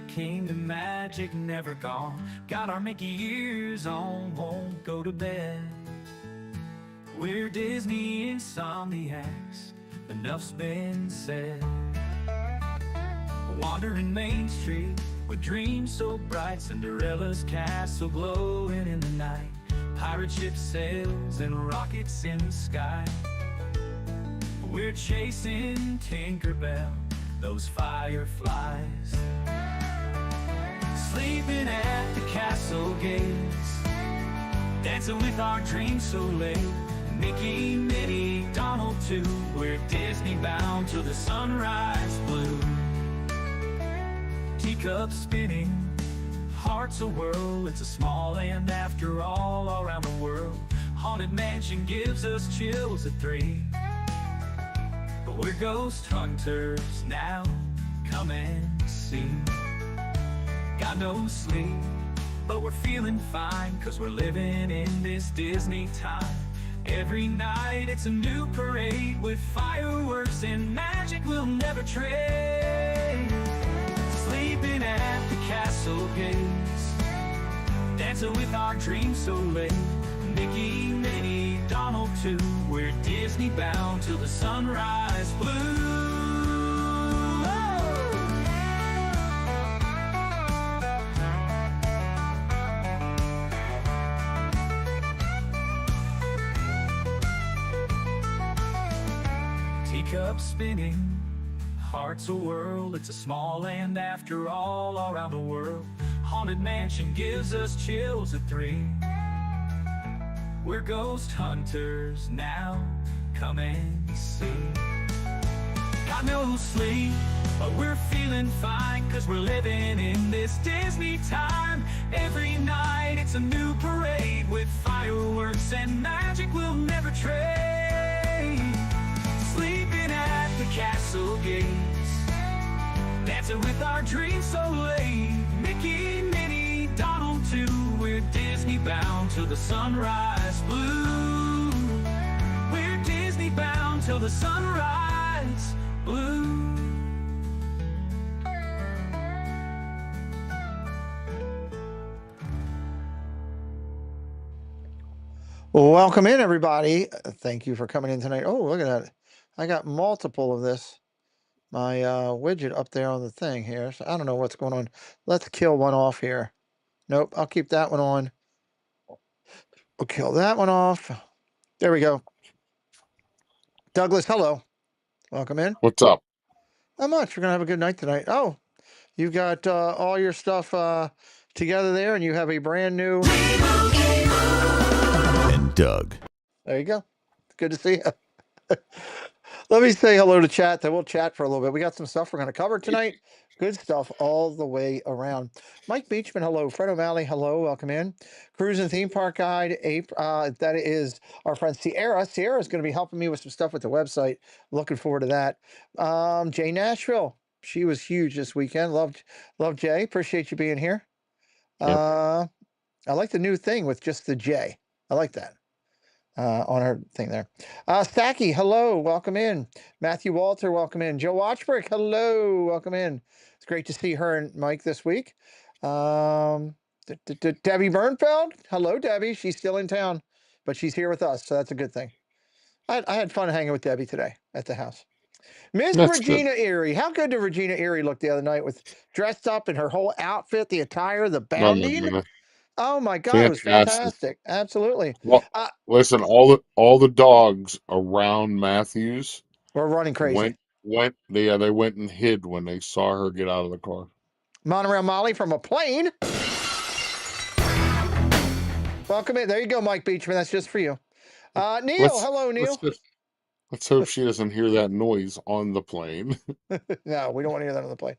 Kingdom magic never gone. Got our Mickey ears on, won't go to bed. We're Disney Insomniacs, enough's been said. Wandering Main Street with dreams so bright, Cinderella's castle glowing in the night. Pirate ship sails and rockets in the sky. We're chasing Tinkerbell, those fireflies. Sleeping at the castle gates, dancing with our dreams so late. Mickey, Minnie, Donald too, we're Disney bound till the sunrise blue. Teacups spinning, hearts a-whirl, it's a small land after all around the world. Haunted mansion gives us chills at 3. But we're ghost hunters now, come and see. Got no sleep, but we're feeling fine, 'cause we're living in this Disney time. Every night it's a new parade with fireworks and magic we'll never trade. Sleeping at the castle gates, dancing with our dreams so late. Mickey, Minnie, Donald too, we're Disney bound till the sunrise blue. Teacups spinning, hearts a-whirl, it's a small land after all around the world. Haunted mansion gives us chills at 3. We're ghost hunters now, come and see. Got no sleep, but we're feeling fine, 'cause we're living in this Disney time. Every night it's a new parade with fireworks and magic we'll never trade. Sleeping at the castle gates, dancing with our dreams so late. Mickey, Minnie, Donald too, we're Disney bound till the sunrise blue. We're Disney bound till the sunrise blue. Welcome in, everybody. Thank you for coming in tonight. Oh, look at that. I got multiple of this. My widget up there on the thing here. So I don't know what's going on. Let's kill one off here. Nope, I'll keep that one on. We'll kill that one off. There we go. Douglas, hello. Welcome in. What's up? Not much. We're going to have a good night tonight. Oh, you've got all your stuff together there, and you have a brand new... And Doug. There you go. Good to see you. Let me say hello to chat. Then we'll chat for a little bit. We got some stuff we're going to cover tonight. Good stuff all the way around. Mike Beachman, hello. Fred O'Malley, hello. Welcome in. Cruise and Theme Park Guide. That is our friend Sierra. Sierra is going to be helping me with some stuff with the website. Looking forward to that. Jay Nashville. She was huge this weekend. Loved Jay. Appreciate you being here. Yep. I like the new thing with just the J. I like that. On her thing there. Stacky, hello, welcome in. Matthew Walter, welcome in. Joe Watchbrick, hello, welcome in. It's great to see her and Mike this week. Debbie Bernfeld, hello, Debbie. She's still in town, but she's here with us, so that's a good thing. I had fun hanging with Debbie today at the house. Miss Regina Erie, how good did Regina Erie look the other night with dressed up in her whole outfit, the attire, the bounding? Oh my God, it was fantastic. Absolutely. Well, listen, all the dogs around Matthews were running crazy. They went and hid when they saw her get out of the car. Monorail Molly from a plane. Welcome in. There you go, Mike Beachman. That's just for you. Neil, hello, Neil. Let's hope she doesn't hear that noise on the plane. No, we don't want to hear that on the plane.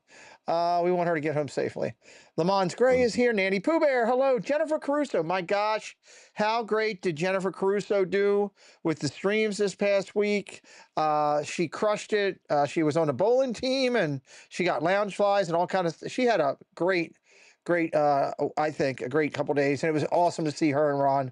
We want her to get home safely. Lamont Gray is here. Nanny Pooh Bear, hello. Jennifer Caruso, my gosh, how great did Jennifer Caruso do with the streams this past week? She crushed it. She was on a bowling team, and she got lounge flies and all kinds of. She had a great, I think, a great couple days, and it was awesome to see her and Ron.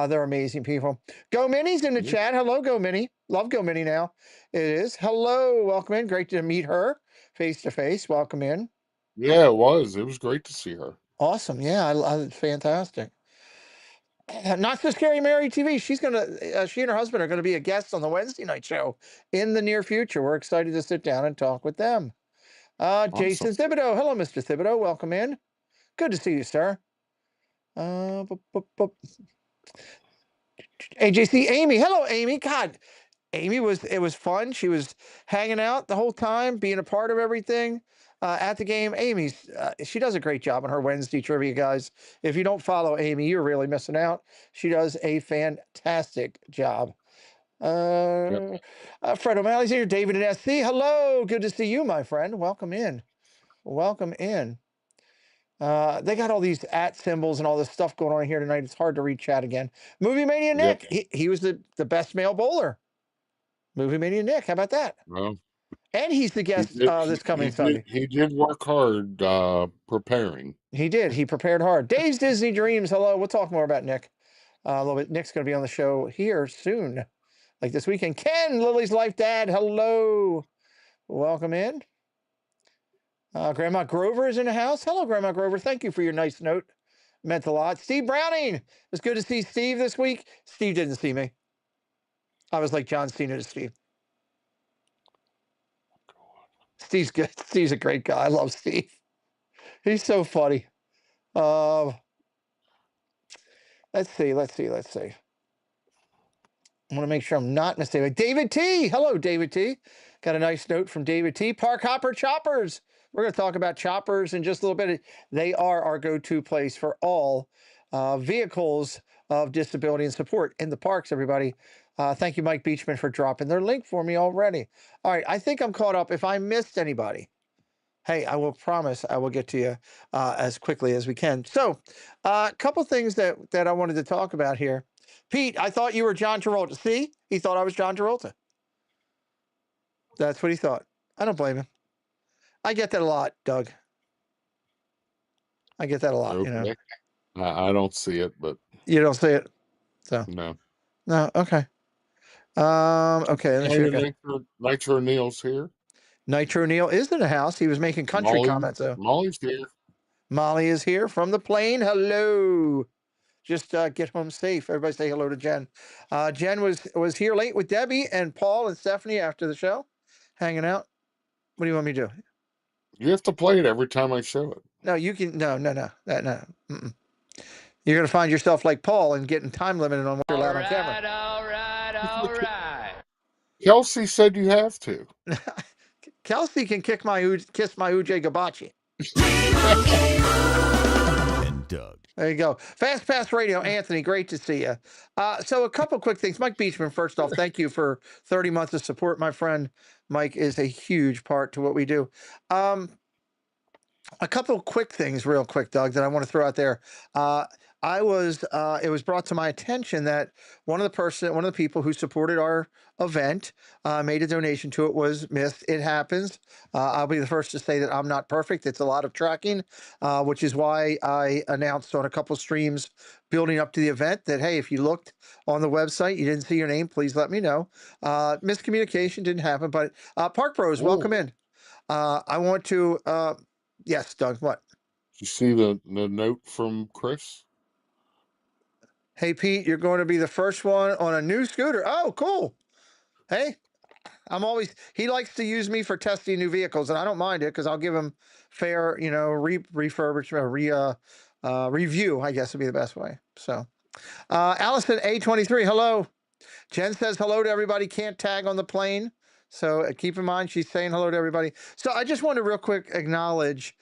They're amazing people. Go Minnie's in the chat. Hello, Go Minnie. Love Go Minnie now. It is. Hello, welcome in. Great to meet her face to face. Welcome in. Yeah, it was. It was great to see her. Awesome. Yeah, fantastic. Not So Scary Mary TV. She and her husband are gonna be a guest on the Wednesday night show in the near future. We're excited to sit down and talk with them. Awesome. Jason Thibodeau. Hello, Mr. Thibodeau. Welcome in. Good to see you, sir. AJC Amy. Hello, Amy. God, it was fun. She was hanging out the whole time, being a part of everything at the game. She does a great job on her Wednesday trivia, guys. If you don't follow Amy, you're really missing out. She does a fantastic job. Yep. Fred O'Malley's here. David and SC. Hello. Good to see you, my friend. Welcome in. Welcome in. They got all these at symbols and all this stuff going on here tonight. It's hard to read chat again. Movie Mania Yep. Nick. He was the best male bowler. Movie Mania Nick. How about that? Well, And he's the he guest did, this coming Sunday. he did work hard preparing. He did. He prepared hard. Dave's Disney Dreams. Hello. We'll talk more about Nick a little bit. Nick's going to be on the show here soon, like this weekend. Ken, Lily's Life Dad. Hello. Welcome in. Grandma Grover is in the house. Hello, Grandma Grover. Thank you for your nice note. Meant a lot. Steve Browning. It's good to see Steve this week. Steve didn't see me. I was like John Cena to Steve. Steve's good. Steve's a great guy. I love Steve. He's so funny. Let's see. I want to make sure I'm not mistaken. David T. Hello, David T. Got a nice note from David T. Park Hopper Choppers. We're going to talk about choppers in just a little bit. They are our go-to place for all vehicles of disability and support in the parks, everybody. Thank you, Mike Beachman, for dropping their link for me already. All right, I think I'm caught up. If I missed anybody, hey, I will promise I will get to you as quickly as we can. So a couple things that I wanted to talk about here. Pete, I thought you were John Travolta. See, he thought I was John Travolta. That's what he thought. I don't blame him. I get that a lot, Doug. I get that a lot, Okay. you know. I don't see it, but You don't see it. So no. okay. Okay, let me see. Nitro Neil's here. Nitro Neil is in the house. He was making country comments though. Molly's here. Molly is here from the plane. Hello. Just get home safe. Everybody say hello to Jen. Jen was here late with Debbie and Paul and Stephanie after the show, hanging out. What do you want me to do? You have to play it every time I show it. No, you can. No. You're gonna find yourself like Paul and getting time limited on what you're allowed on camera. All right. Kelsey said you have to. Kelsey can kiss my Ujay Gabachi. And Doug. There you go. Fast Pass Radio, Anthony, great to see you. So a couple quick things. Mike Beachman, first off, thank you for 30 months of support, my friend. Mike is a huge part to what we do. A couple quick things real quick, Doug, that I want to throw out there. It was brought to my attention that one of the people who supported our event made a donation to it was missed. It happens. I'll be the first to say that I'm not perfect. It's a lot of tracking, which is why I announced on a couple streams building up to the event that, hey, if you looked on the website, you didn't see your name, please let me know. Miscommunication didn't happen, but Park Bros, welcome in. I want to, yes, Doug, what? Did you see the note from Chris? Hey, Pete, you're going to be the first one on a new scooter. Oh, cool. Hey, he likes to use me for testing new vehicles, and I don't mind it because I'll give him fair, refurbishment, review, I guess would be the best way. So, Allison A23, hello. Jen says hello to everybody. Can't tag on the plane. So keep in mind, she's saying hello to everybody. So I just want to real quick acknowledge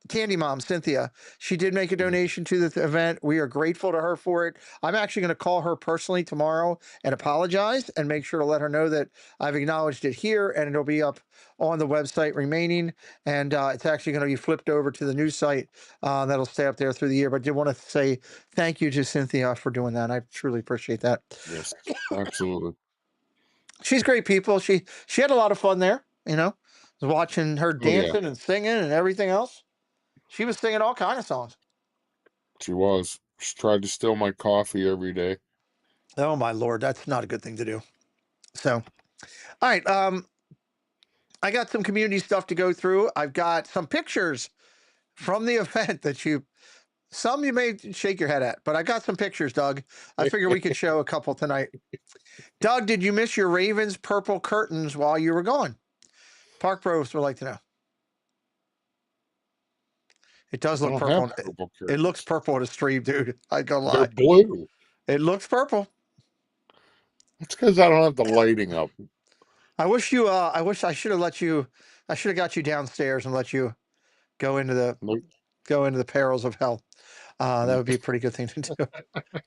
Candy Mom Cynthia. She did make a donation to the event. We are grateful to her for it. I'm actually going to call her personally tomorrow and apologize and make sure to let her know that I've acknowledged it here, and it'll be up on the website remaining, and it's actually going to be flipped over to the new site that'll stay up there through the year. But I did want to say thank you to Cynthia for doing that. I truly appreciate that. Yes, absolutely. She's great people. She had a lot of fun there, watching her dancing and singing and everything else. She was singing all kinds of songs. She was. She tried to steal my coffee every day. Oh my Lord, that's not a good thing to do. So, all right. I got some community stuff to go through. I've got some pictures from the event that some you may shake your head at, but I got some pictures, Doug. I figure we could show a couple tonight. Doug, did you miss your Ravens purple curtains while you were gone? Park Pros would like to know. It does I look don't have purple. purple It looks curtains. purple on the stream, dude. I gonna They're lie. blue. It looks purple. That's because I don't have the lighting up. I wish I should have let you. I should have got you downstairs and let you go into the perils of hell. That would be a pretty good thing to do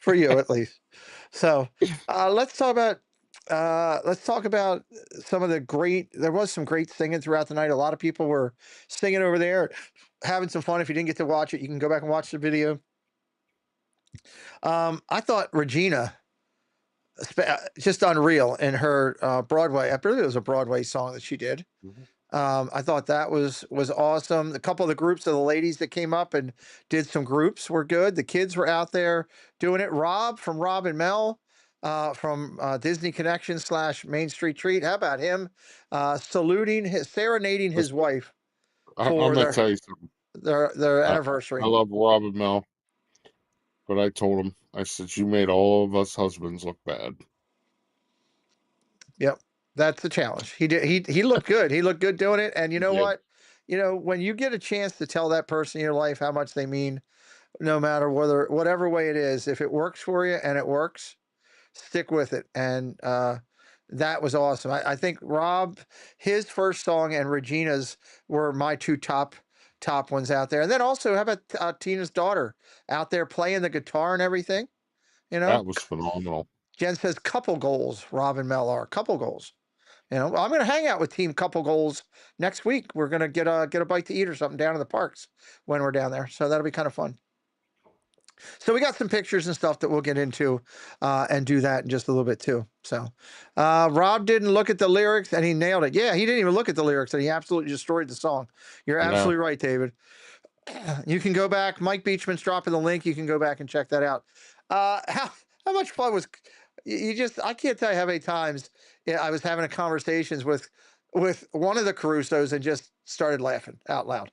for you, at least. So let's talk about some of the great. There was some great singing throughout the night. A lot of people were singing over there, having some fun. If you didn't get to watch it, you can go back and watch the video. I thought Regina, just unreal in her Broadway. I believe it was a Broadway song that she did. I thought that was awesome. A couple of the groups of the ladies that came up and did some groups were good. The kids were out there doing it. Rob from Rob and Mel from Disney Connection / Main Street Treat. How about him serenading his wife I'm for gonna tell you something. their I anniversary? love Rob and Mel, but I told him, I said, you made all of us husbands look bad. Yep. That's the challenge. He did. He looked good. He looked good doing it. And you know Yeah, what? When you get a chance to tell that person in your life how much they mean, no matter whatever way it is, if it works for you and it works, stick with it. And that was awesome. I think Rob, his first song and Regina's were my two top ones out there. And then also, how about Tina's daughter out there playing the guitar and everything? that was phenomenal. Jen says couple goals. Rob and Mel are couple goals. I'm going to hang out with Team Couple Goals next week. We're going to get a bite to eat or something down in the parks when we're down there. So that'll be kind of fun. So we got some pictures and stuff that we'll get into and do that in just a little bit too. So Rob didn't look at the lyrics and he nailed it. Yeah, he didn't even look at the lyrics and he absolutely destroyed the song. You're I know. absolutely right, David. You can go back. Mike Beachman's dropping the link. You can go back and check that out. How much fun was you just I can't tell you how many times I was having conversations with one of the Carusos and just started laughing out loud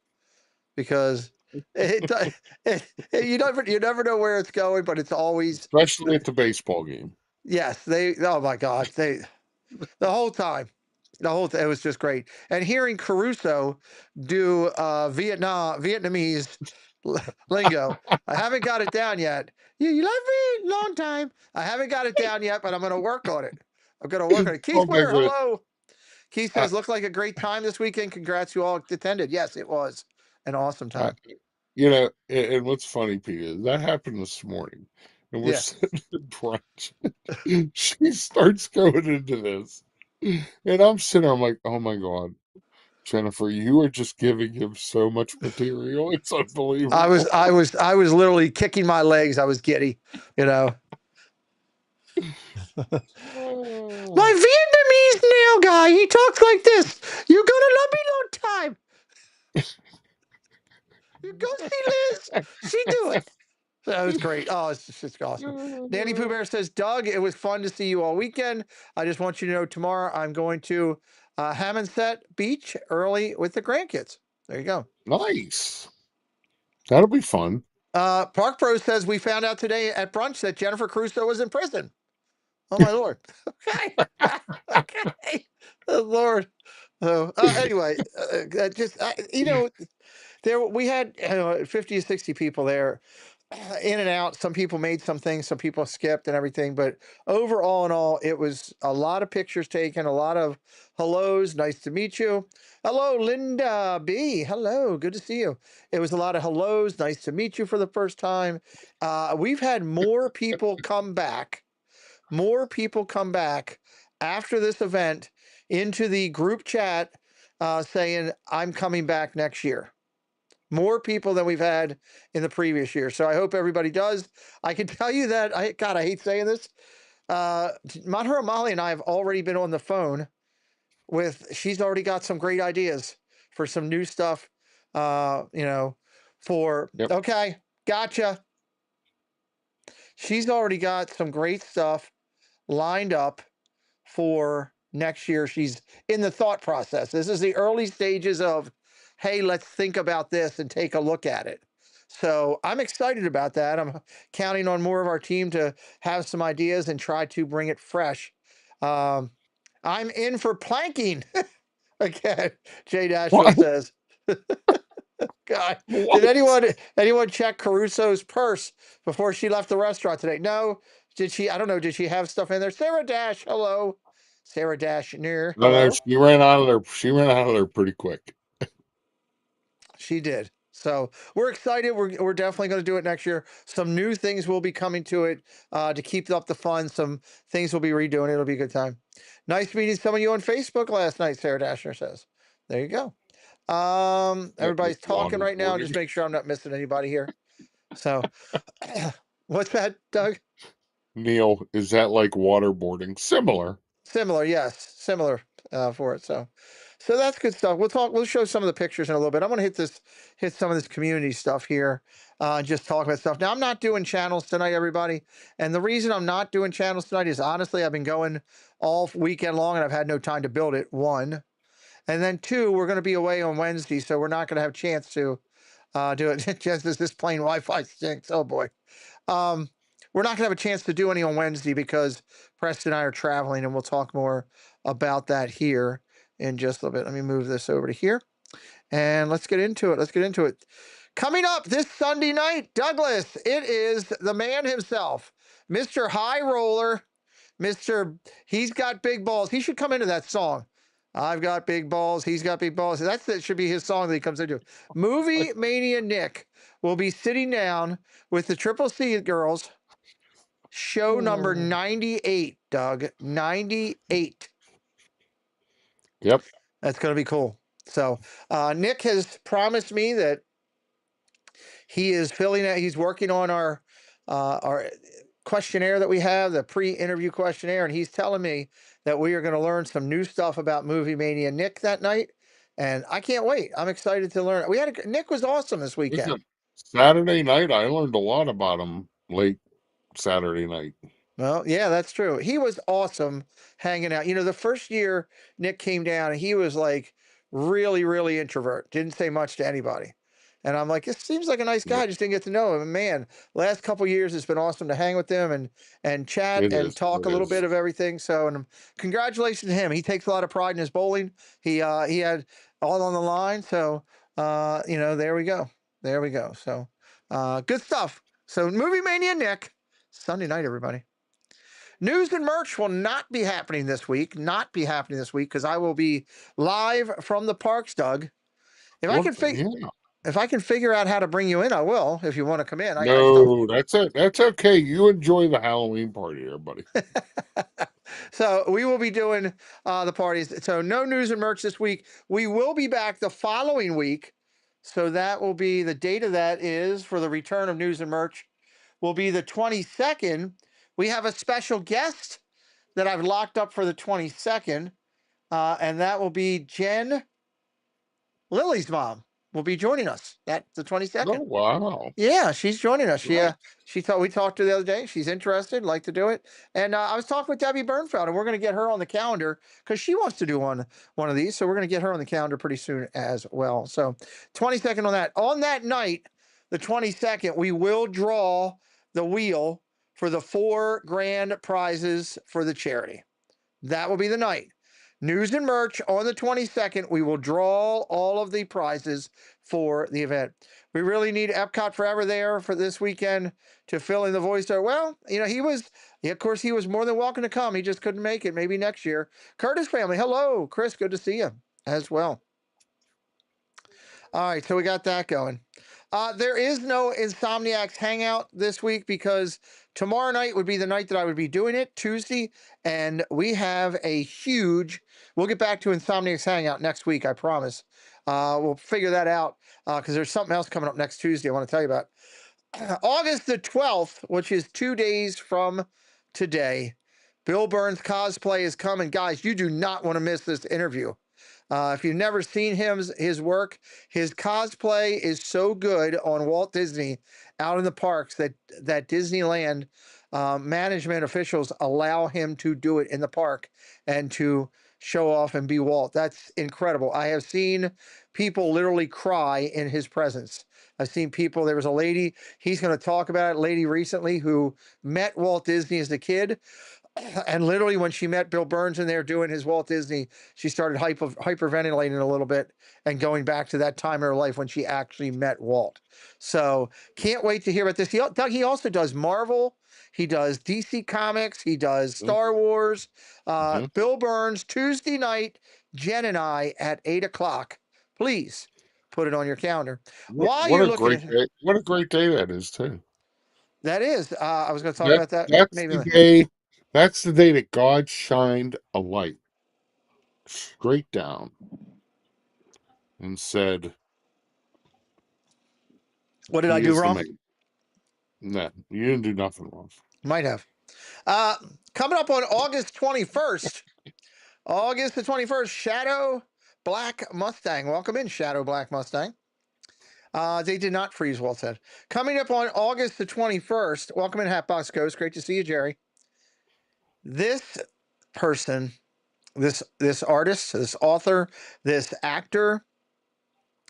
because you never know where it's going, but it's always Especially at the baseball game. yes, oh my God, the whole time. It was just great. And hearing Caruso do Vietnamese lingo. I haven't got it down yet. You love me? Long time. I haven't got it down yet, but I'm going to work on it. Keith Oh my Ware, goodness. hello. Keith I, says, looks like a great time this weekend. Congrats, you all attended. Yes, it was an awesome I, time. and what's funny, Peter, that happened this morning, and we're Yeah. sitting at brunch. She starts going into this, and I'm sitting there, I'm like, oh my God, Jennifer, you are just giving him so much material. It's unbelievable. I was literally kicking my legs. I was giddy, Oh, My Vietnamese nail guy, he talks like this. You're gonna love me long time. You go see Liz. She do it. That was great. Oh, it's just awesome. Danny Pooh Bear says, Doug, it was fun to see you all weekend. I just want you to know tomorrow I'm going to Hammondset Beach early with the grandkids. There you go. nice. That'll be fun. Park Pro says we found out today at brunch that Jennifer Crusoe was in prison. Oh my Lord. Okay. Okay. Oh, Lord. So anyway, there we had 50 to 60 people there, in and out. Some people made some things, some people skipped and everything. But overall, in all, it was a lot of pictures taken, a lot of hellos. Nice to meet you. Hello, Linda B. Hello, good to see you. It was a lot of hellos. Nice to meet you for the first time. We've had more people come back. More people come back after this event into the group chat saying, I'm coming back next year. More people than we've had in the previous year. So I hope everybody does. I can tell you that, I hate saying this. Manhura Mali and I have already been on the phone she's already got some great ideas for some new stuff, Yep. okay, gotcha. She's already got some great stuff lined up for next year. She's in the thought process. This is the early stages of, hey, let's think about this and take a look at it. So I'm excited about that. I'm counting on more of our team to have some ideas and try to bring it fresh. I'm in for planking again, Jay Dashville What? says. God, did What? anyone check Caruso's purse before she left the restaurant today? No. Did she? I don't know. Did she have stuff in there? Sarah Dash, hello. Sarah Dash near, No, hello. she ran out of there. She ran out of there pretty quick. She did. So we're excited. We're definitely going to do it next year. Some new things will be coming to it to keep up the fun. Some things we'll be redoing. It'll be a good time. Nice meeting some of you on Facebook last night, Sarah Dashner says. There you go. That Everybody's talking right now. waterboarding. Just make sure I'm not missing anybody here. So what's that, Doug? Neil, is that like waterboarding? Similar. Similar, yes, similar for it. So that's good stuff. We'll show some of the pictures in a little bit. I'm going to hit some of this community stuff here, just talk about stuff. Now I'm not doing channels tonight, everybody, and the reason I'm not doing channels tonight is honestly I've been going all weekend long and I've had no time to build it. One, and then two, we're going to be away on Wednesday, so we're not going to have a chance to do it. Just as this plain Wi-Fi stinks. Oh boy. We're not going to have a chance to do any on Wednesday because Preston and I are traveling, and we'll talk more about that here in just a little bit. Let me move this over to here, and let's get into it. Coming up this Sunday night, Douglas, it is the man himself, Mr. High Roller, He's Got Big Balls. He should come into that song. I've got big balls. He's got big balls. That should be his song that he comes into. Movie Mania Nick will be sitting down with the Triple C girls. Show number 98, Doug. 98. Yep. That's going to be cool. So Nick has promised me that he is he's working on our questionnaire that we have, the pre-interview questionnaire, and he's telling me that we are going to learn some new stuff about Movie Mania Nick that night. And I can't wait. I'm excited to learn. Nick was awesome this weekend. Listen, Saturday night, I learned a lot about him late Saturday night. Well, yeah, that's true. He was awesome hanging out. You know, the first year Nick came down, he was like really, really introvert. Didn't say much to anybody. And I'm like, this seems like a nice guy. I just didn't get to know him. And man, last couple years it's been awesome to hang with him and chat It and is. talk a little bit of everything. So, and congratulations to him. He takes a lot of pride in his bowling. He had all on the line. So, there we go. There we go. So, good stuff. So, Movie Mania Nick, Sunday night, everybody. News and merch will not be happening this week. Because I will be live from the parks, Doug. If I can figure out how to bring you in, I will. If you want to come in, No, that's it. That's okay. You enjoy the Halloween party, everybody. So we will be doing the parties. So no news and merch this week. We will be back the following week. So that will be the date of that is for the return of news and merch will be the 22nd. We have a special guest that I've locked up for the 22nd, and that will be Jen, Lily's mom, will be joining us. That's the 22nd. Oh, wow. Yeah, she's joining us. Right. We talked to her the other day. She's interested, like to do it. And I was talking with Debbie Bernfeld, and we're going to get her on the calendar because she wants to do one of these. So we're going to get her on the calendar pretty soon as well. So 22nd on that. On that night, the 22nd, we will draw the wheel for the 4 grand prizes for the charity. That will be the night. News and merch on the 22nd. We will draw all of the prizes for the event. We really need Epcot Forever there for this weekend to fill in the voice there. Well, he was more than welcome to come. He just couldn't make it. Maybe next year. Curtis family, hello. Chris, good to see you as well. All right, so we got that going. There is no Insomniacs hangout this week because tomorrow night would be the night that I would be doing it, Tuesday, and we have we'll get back to Insomniacs hangout next week, I promise. We'll figure that out because there's something else coming up next Tuesday I want to tell you about. August the 12th, which is 2 days from today, Bill Burns cosplay is coming. Guys, you do not want to miss this interview. If you've never seen his work, his cosplay is so good on Walt Disney out in the parks that Disneyland management officials allow him to do it in the park and to show off and be Walt. That's incredible. I have seen people literally cry in his presence. I've seen people, there was a lady, he's going to talk about it, a lady recently who met Walt Disney as a kid. And literally, when she met Bill Burns in there doing his Walt Disney, she started hyperventilating a little bit and going back to that time in her life when she actually met Walt. So can't wait to hear about this. He also does Marvel. He does DC Comics. He does Star Wars. Mhm. Bill Burns, Tuesday night, Jen and I at 8 o'clock. Please put it on your calendar. While What you're a looking great at day! What a great day that is too. that is, I was going to talk That about that that's maybe. the day. That's the day that God shined a light straight down and said, What did I "He do is the wrong? man." No, you didn't do nothing wrong. Might have. Coming up on August 21st, August the 21st, Shadow Black Mustang. Welcome in, Shadow Black Mustang. They did not freeze, Walt said. Coming up on August the 21st, welcome in, Hatbox Ghost. Great to see you, Jerry. This person, this artist, this author, this actor,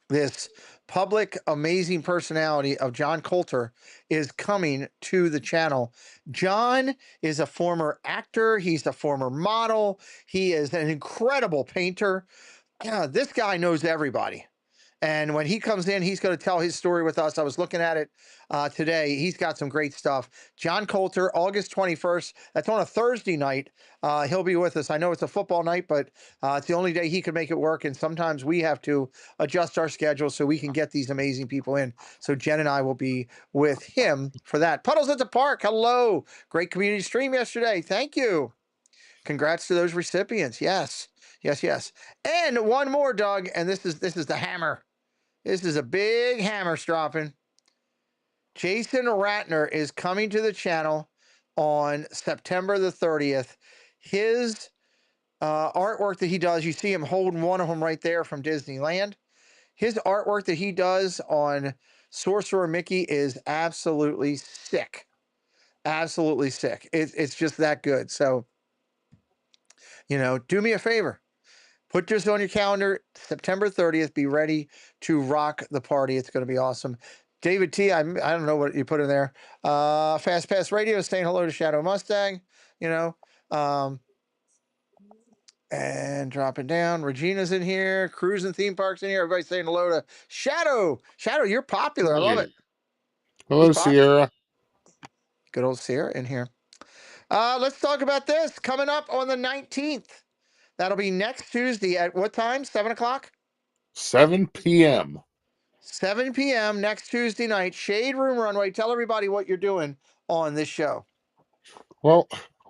this public amazing personality of John Coulter is coming to the channel. John is a former actor. He's a former model. He is an incredible painter. This guy knows everybody. And when he comes in, he's going to tell his story with us. I was looking at it today. He's got some great stuff. John Coulter, August 21st. That's on a Thursday night. He'll be with us. I know it's a football night, but it's the only day he can make it work. And sometimes we have to adjust our schedule so we can get these amazing people in. So Jen and I will be with him for that. Puddles at the Park. Hello. Great community stream yesterday. Thank you. Congrats to those recipients. Yes. Yes, yes. And one more, Doug. And this is the hammer. This is a big hammer stropping. Jason Ratner is coming to the channel on September the 30th. His artwork that he does, you see him holding one of them right there from Disneyland. His artwork that he does on Sorcerer Mickey is absolutely sick. Absolutely sick. It's just that good. So, do me a favor. Put this on your calendar, September 30th. Be ready to rock the party. It's going to be awesome. David T, I don't know what you put in there. Fast Pass Radio saying hello to Shadow Mustang, and dropping down. Regina's in here. Cruising Theme Parks in here. Everybody's saying hello to Shadow. Shadow, you're popular. I love it. Hello, He's popular. Sierra. Good old Sierra in here. Let's talk about this. Coming up on the 19th. That'll be next Tuesday at what time? 7 o'clock? 7 p.m. 7 p.m. next Tuesday night, Shade Room Runway. Tell everybody what you're doing on this show. Well,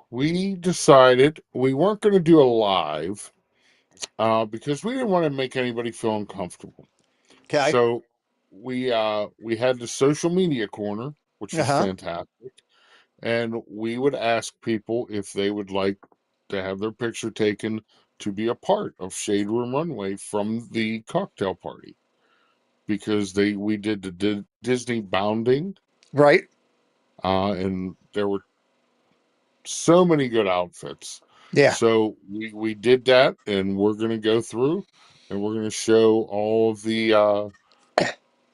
we decided we weren't going to do a live because we didn't want to make anybody feel uncomfortable. Okay. So we had the social media corner, which was fantastic, and we would ask people if they would like to have their picture taken to be a part of Shade Room Runway from the cocktail party, because we did the Disney bounding, Right. and there were so many good outfits. Yeah. So we did that, and we're going to go through and we're going to show all of the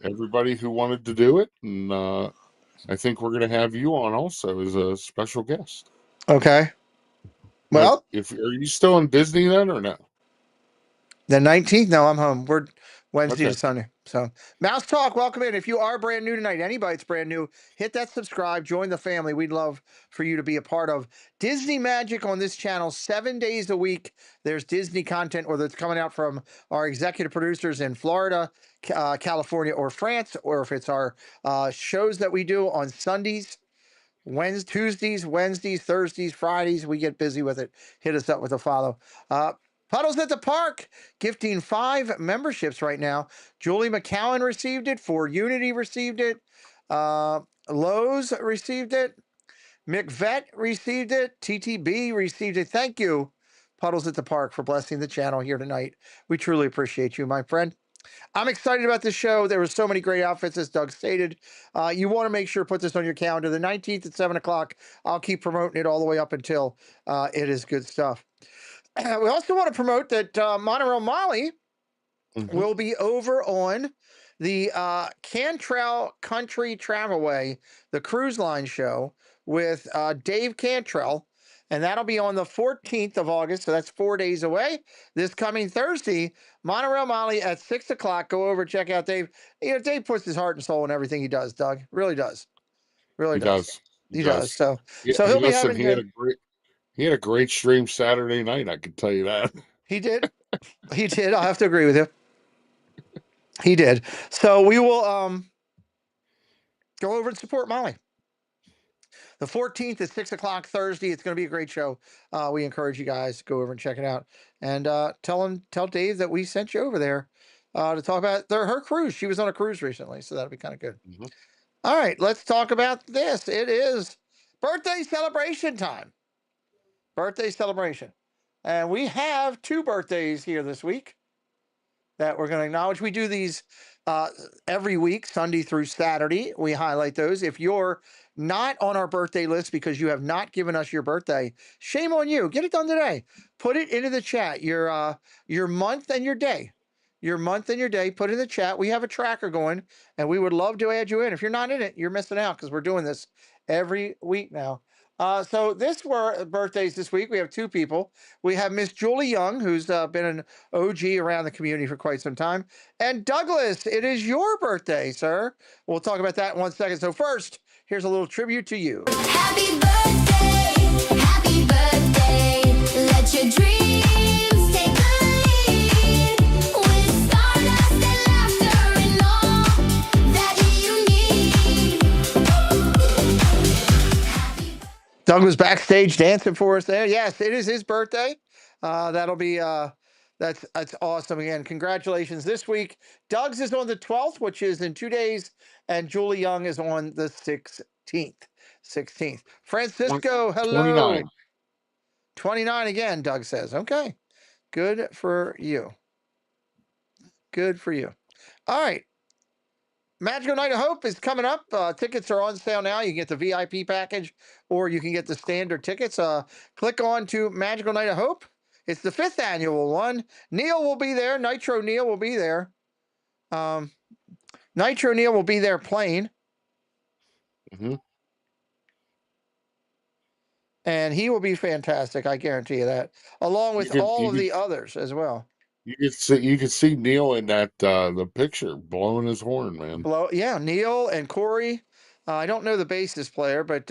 everybody who wanted to do it, and I think we're going to have you on also as a special guest. Okay. But Well, are you still in Disney then, or no? the 19th? No, I'm home. We're Wednesday Okay. to Sunday. So, Mouse Talk, welcome in. If you are brand new tonight, anybody that's brand new, hit that subscribe, join the family. We'd love for you to be a part of Disney Magic on this channel 7 days a week. There's Disney content, whether it's coming out from our executive producers in Florida, California, or France, or if it's our shows that we do on Sundays. Tuesdays, Wednesdays, Thursdays, Fridays. We get busy with it. Hit us up with a follow. Puddles at the Park, gifting 5 memberships right now. Julie McCowan received it. For Unity received it. Lowe's received it. McVet received it. TTB received it. Thank you, Puddles at the Park, for blessing the channel here tonight. We truly appreciate you, my friend. I'm excited about this show. There were so many great outfits, as Doug stated. You want to make sure to put this on your calendar. The 19th at 7 o'clock. I'll keep promoting it all the way up until it is good stuff. We also want to promote that Monorail Molly Mm-hmm. will be over on the Cantrell Country Travelway, the cruise line show with Dave Cantrell. And that'll be on the 14th of August. So that's 4 days away. This coming Thursday, Monorail Molly at 6 o'clock. Go over, check out Dave. You know, Dave puts his heart and soul in everything he does, Doug. Really does. Really He does. does. He He does. does. So Yeah. he'll be Listen, having the, he had a great stream Saturday night. I can tell you that. he did. He did. I'll have to agree with you. He did. So we will go over and support Molly. The 14th at 6 o'clock Thursday. It's going to be a great show. We encourage you guys to go over and check it out. And tell Dave that we sent you over there to talk about her cruise. She was on a cruise recently, so that'll be kind of good. Mhm. All right, let's talk about this. It is birthday celebration time. Birthday celebration. And we have 2 birthdays here this week that we're going to acknowledge. We do these every week, Sunday through Saturday. We highlight those. If you're not on our birthday list because you have not given us your birthday, shame on you. Get it done today. Put it into the chat. Your month and your day. Your month and your day. Put it in the chat. We have a tracker going, and we would love to add you in. If you're not in it, you're missing out because we're doing this every week now. So this were birthdays this week. We have 2 people. We have Miss Julie Young, who's been an OG around the community for quite some time. And Douglas, it is your birthday, sir. We'll talk about that in 1 second. So first, here's a little tribute to you. Happy birthday, happy birthday. Let your dreams take the lead. With stardust and laughter and all that you need. Doug was backstage dancing for us there. Yes, it is his birthday. That'll be that's awesome. Again, congratulations this week. Doug's is on the 12th, which is in 2 days, and Julie Young is on the 16th. 16th. Francisco, hello. 29. 29 again, Doug says. Okay. Good for you. Good for you. All right. Magical Night of Hope is coming up. Tickets are on sale now. You can get the VIP package or you can get the standard tickets. Click on to Magical Night of Hope. It's the 5th annual one. Neil will be there. Nitro Neil will be there. Nitro Neil will be there playing. Mm-hmm. And he will be fantastic. I guarantee you that. Along with all of the others as well. You can see Neil in that the picture blowing his horn, man. Yeah, Neil and Corey. I don't know the bassist player, but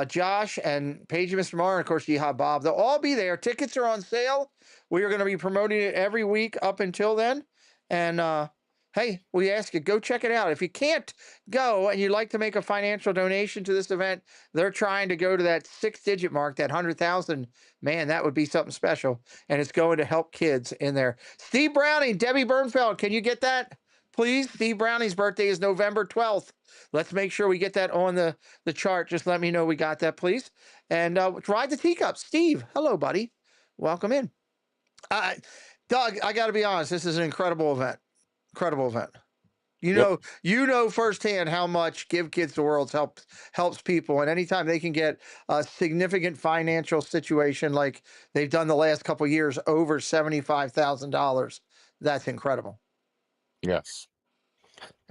Josh and Paige and Mr. Marr, and of course, Yeehaw Bob. They'll all be there. Tickets are on sale. We are going to be promoting it every week up until then. And hey, we ask you, go check it out. If you can't go and you'd like to make a financial donation to this event, they're trying to go to that 6-digit mark, that 100,000. Man, that would be something special. And it's going to help kids in there. Steve Browning, Debbie Bernfeld, can you get that? Please, Steve Browning's birthday is November 12th. Let's make sure we get that on the chart. Just let me know we got that, please. And Ride the Teacup. Steve, hello, buddy. Welcome in. Doug, I got to be honest. This is an incredible event. Incredible event. You know firsthand how much Give Kids the World helps people. And anytime they can get a significant financial situation like they've done the last couple of years, over $75,000, that's incredible. Yes.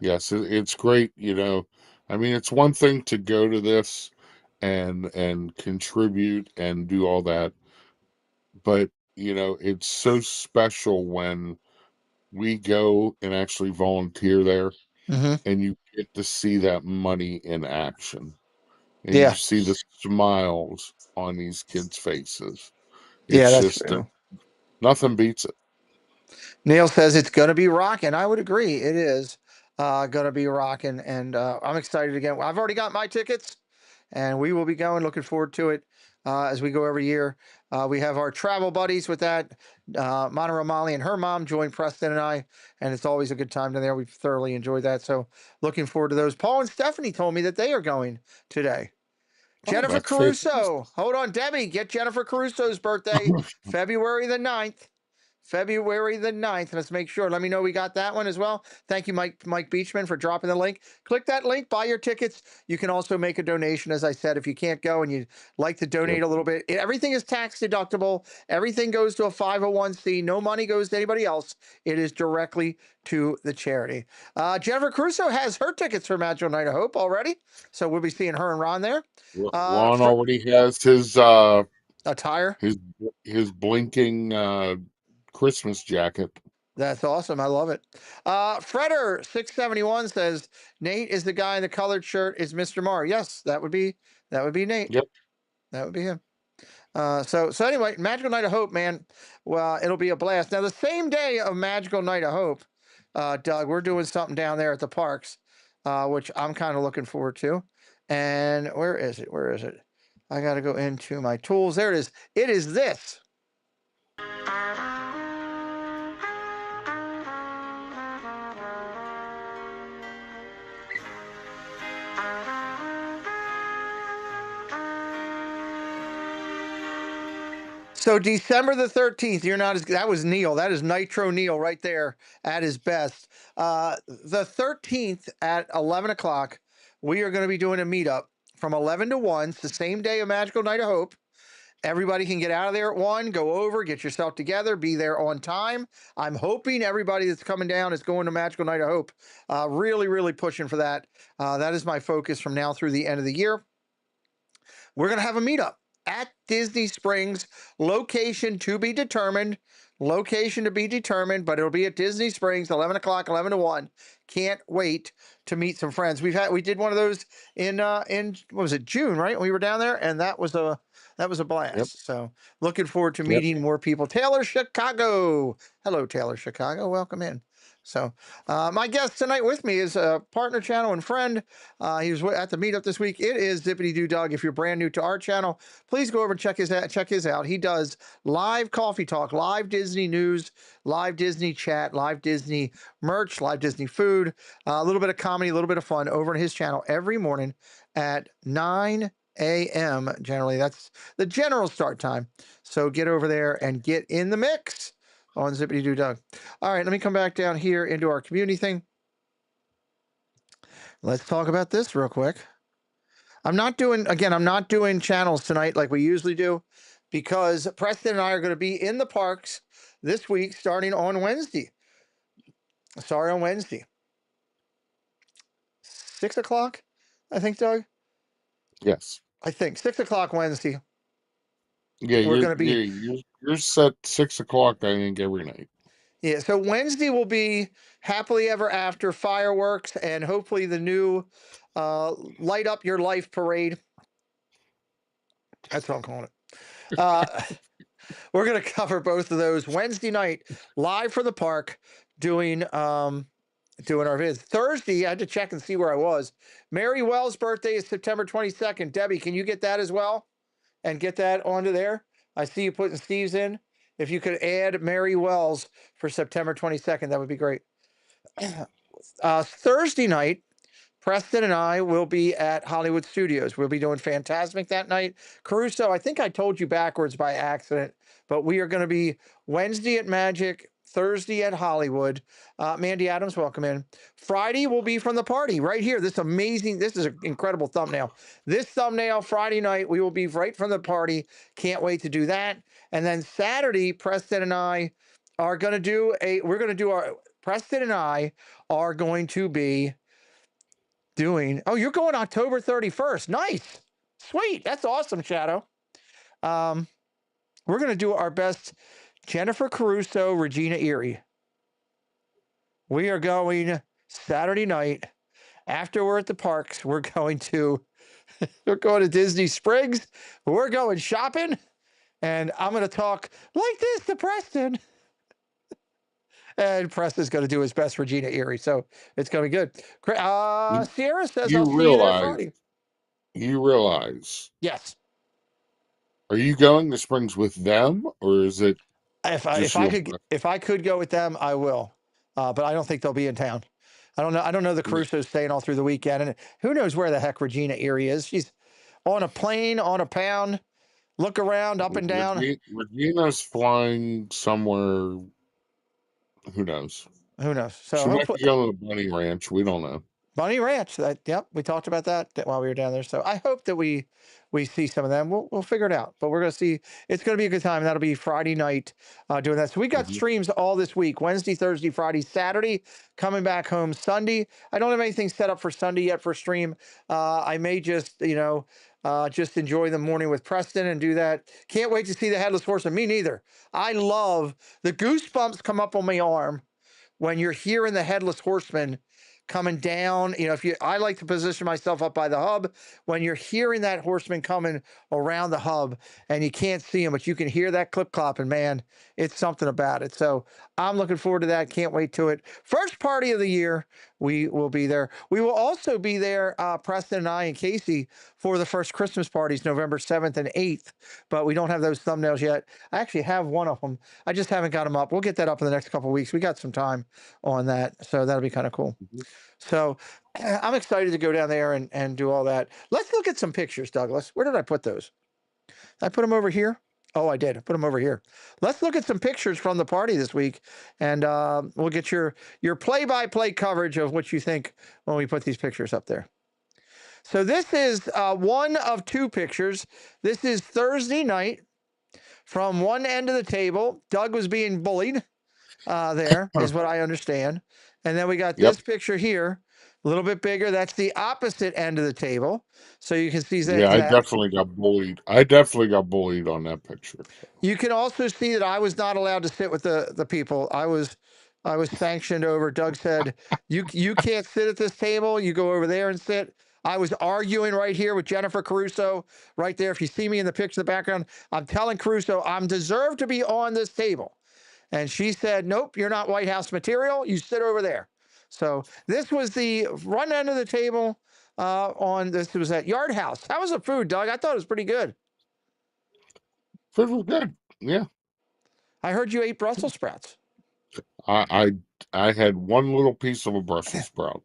Yes, it's great, I mean, it's one thing to go to this and contribute and do all that, but it's so special when we go and actually volunteer there and you get to see that money in action. And you see the smiles on these kids' faces. It's that's just true. nothing beats it. Neil says it's going to be rocking. I would agree. It is going to be rocking. And I'm excited again. I've already got my tickets and we will be going. Looking forward to it as we go every year. We have our travel buddies with that. Monorail Molly and her mom join Preston and I. And it's always a good time down there. We've thoroughly enjoyed that. So looking forward to those. Paul and Stephanie told me that they are going today. Jennifer Caruso. Hold on, Debbie. Get Jennifer Caruso's birthday, February the 9th. February the 9th. Let's make sure. Let me know we got that one as well. Thank you, Mike Beachman, for dropping the link. Click that link, buy your tickets. You can also make a donation, as I said, if you can't go and you'd like to donate a little bit. Everything is tax deductible. Everything goes to a 501c. No money goes to anybody else. It is directly to the charity. Jennifer Crusoe has her tickets for Magical Night of Hope already. So we'll be seeing her and Ron there. Ron already has his attire. His blinking Christmas jacket. That's awesome. I love it. Fredder671 says Nate is the guy in the colored shirt is Mr. Marr. Yes, that would be Nate. Yep. That would be him. So anyway, Magical Night of Hope, man. Well, it'll be a blast. Now, the same day of Magical Night of Hope, Doug, we're doing something down there at the parks, which I'm kind of looking forward to. And where is it? Where is it? I got to go into my tools. There it is. It is this. So December the 13th, you're not as, that was Neil. That is Nitro Neil right there at his best. The 13th at 11 o'clock, we are going to be doing a meetup from 11 to 1. It's the same day of Magical Night of Hope. Everybody can get out of there at 1, go over, get yourself together, be there on time. I'm hoping everybody that's coming down is going to Magical Night of Hope. Really, really pushing for that. That is my focus from now through the end of the year. We're going to have a meetup at Disney Springs, location to be determined. Location to be determined, but it'll be at Disney Springs, 11 o'clock, 11 to 1. Can't wait to meet some friends. We did one of those in what was it, June, right? We were down there, and that was a blast. Yep. So looking forward to meeting more people. Taylor Chicago. Hello, Taylor Chicago. Welcome in. So my guest tonight with me is a partner channel and friend. He was at the meetup this week. It is Zippity Doo Dog. If you're brand new to our channel, please go over and check his out. He does live coffee talk, live Disney news, live Disney chat, live Disney merch, live Disney food, a little bit of comedy, a little bit of fun over on his channel every morning at 9 a.m. Generally, that's the general start time. So get over there and get in the mix on Zippity Doo Dog. All right, let me come back down here into our community thing. Let's talk about this real quick. I'm not doing channels tonight like we usually do because Preston and I are going to be in the parks this week starting on Wednesday. Sorry, on Wednesday. 6 o'clock, I think, Doug? Yes. I think 6 o'clock Wednesday. Yeah, we're going to be. You're set 6 o'clock, I think, every night. Yeah, so Wednesday will be Happily Ever After fireworks and hopefully the new Light Up Your Life parade. That's what I'm calling it. We're going to cover both of those Wednesday night live from the park doing our vids. Thursday, I had to check and see where I was. Mary Wells' birthday is September 22nd. Debbie, can you get that as well? And get that onto there. I see you putting Steve's in. If you could add Mary Wells for September 22nd, that would be great. Thursday night, Preston and I will be at Hollywood Studios. We'll be doing Fantasmic that night. Caruso, I think I told you backwards by accident, but we are going to be Wednesday at Magic, Thursday at Hollywood. Mandy Adams, welcome in. Friday will be from the party right here. This is an incredible thumbnail. This thumbnail, Friday night, we will be right from the party. Can't wait to do that. And then Saturday, Preston and I are going to do Preston and I are going to be doing, oh, you're going October 31st. Nice. Sweet. That's awesome, Shadow. We're going to do our best Jennifer Caruso, Regina Erie. We are going Saturday night. After we're at the parks, we're going to Disney Springs. We're going shopping. And I'm going to talk like this to Preston. And Preston's going to do his best Regina Erie. So it's going to be good. Sierra says, I'll see you there Friday. You realize. Yes. Are you going to Springs with them, or is it? If I could go with them, I will. But I don't think they'll be in town. I don't know the Caruso's staying all through the weekend. And who knows where the heck Regina Erie is. She's on a plane, on a pound, look around, up and down. Regina's flying somewhere Who knows? Who knows? So She might hopefully, be going to the Bunny Ranch. We don't know. Bunny Ranch. Yep, we talked about that while we were down there. So I hope that we see some of them. We'll figure it out. But we're gonna see. It's gonna be a good time. That'll be Friday night doing that. So we got Mhm. streams all this week: Wednesday, Thursday, Friday, Saturday. Coming back home Sunday. I don't have anything set up for Sunday yet for stream. I may just just enjoy the morning with Preston and do that. Can't wait to see the Headless Horseman. Me neither. I love the goosebumps come up on my arm when you're hearing the Headless Horseman coming down. I like to position myself up by the hub. When you're hearing that horseman coming around the hub and you can't see him, but you can hear that clip clopping, man, it's something about it. So I'm looking forward to that. Can't wait to it. First party of the year, we will be there. We will also be there, Preston and I and Casey, for the first Christmas parties, November 7th and 8th, but we don't have those thumbnails yet. I actually have one of them. I just haven't got them up. We'll get that up in the next couple of weeks. We got some time on that, so that'll be kind of cool. Mhm. So I'm excited to go down there and do all that. Let's look at some pictures, Douglas. Where did I put those? Did I put them over here? Oh, I did. I put them over here. Let's look at some pictures from the party this week, and we'll get your play-by-play coverage of what you think when we put these pictures up there. So this is one of two pictures. This is Thursday night. From one end of the table, Doug was being bullied. There is what I understand. And then we got Yep. this picture here, a little bit bigger. That's the opposite end of the table. So you can see Yeah, I that. definitely got bullied. I definitely got bullied on that picture. You can also see that I was not allowed to sit with the people. I was sanctioned over. Doug said, you can't sit at this table. You go over there and sit. I was arguing right here with Jennifer Caruso right there. If you see me in the picture in the background, I'm telling Caruso I'm deserved to be on this table. And she said, nope, you're not White House material. You sit over there. So this was the front end of the table this was at Yard House. How was the food, Doug? I thought it was pretty good. Food was good. Yeah. I heard you ate Brussels sprouts. I had one little piece of a Brussels sprout.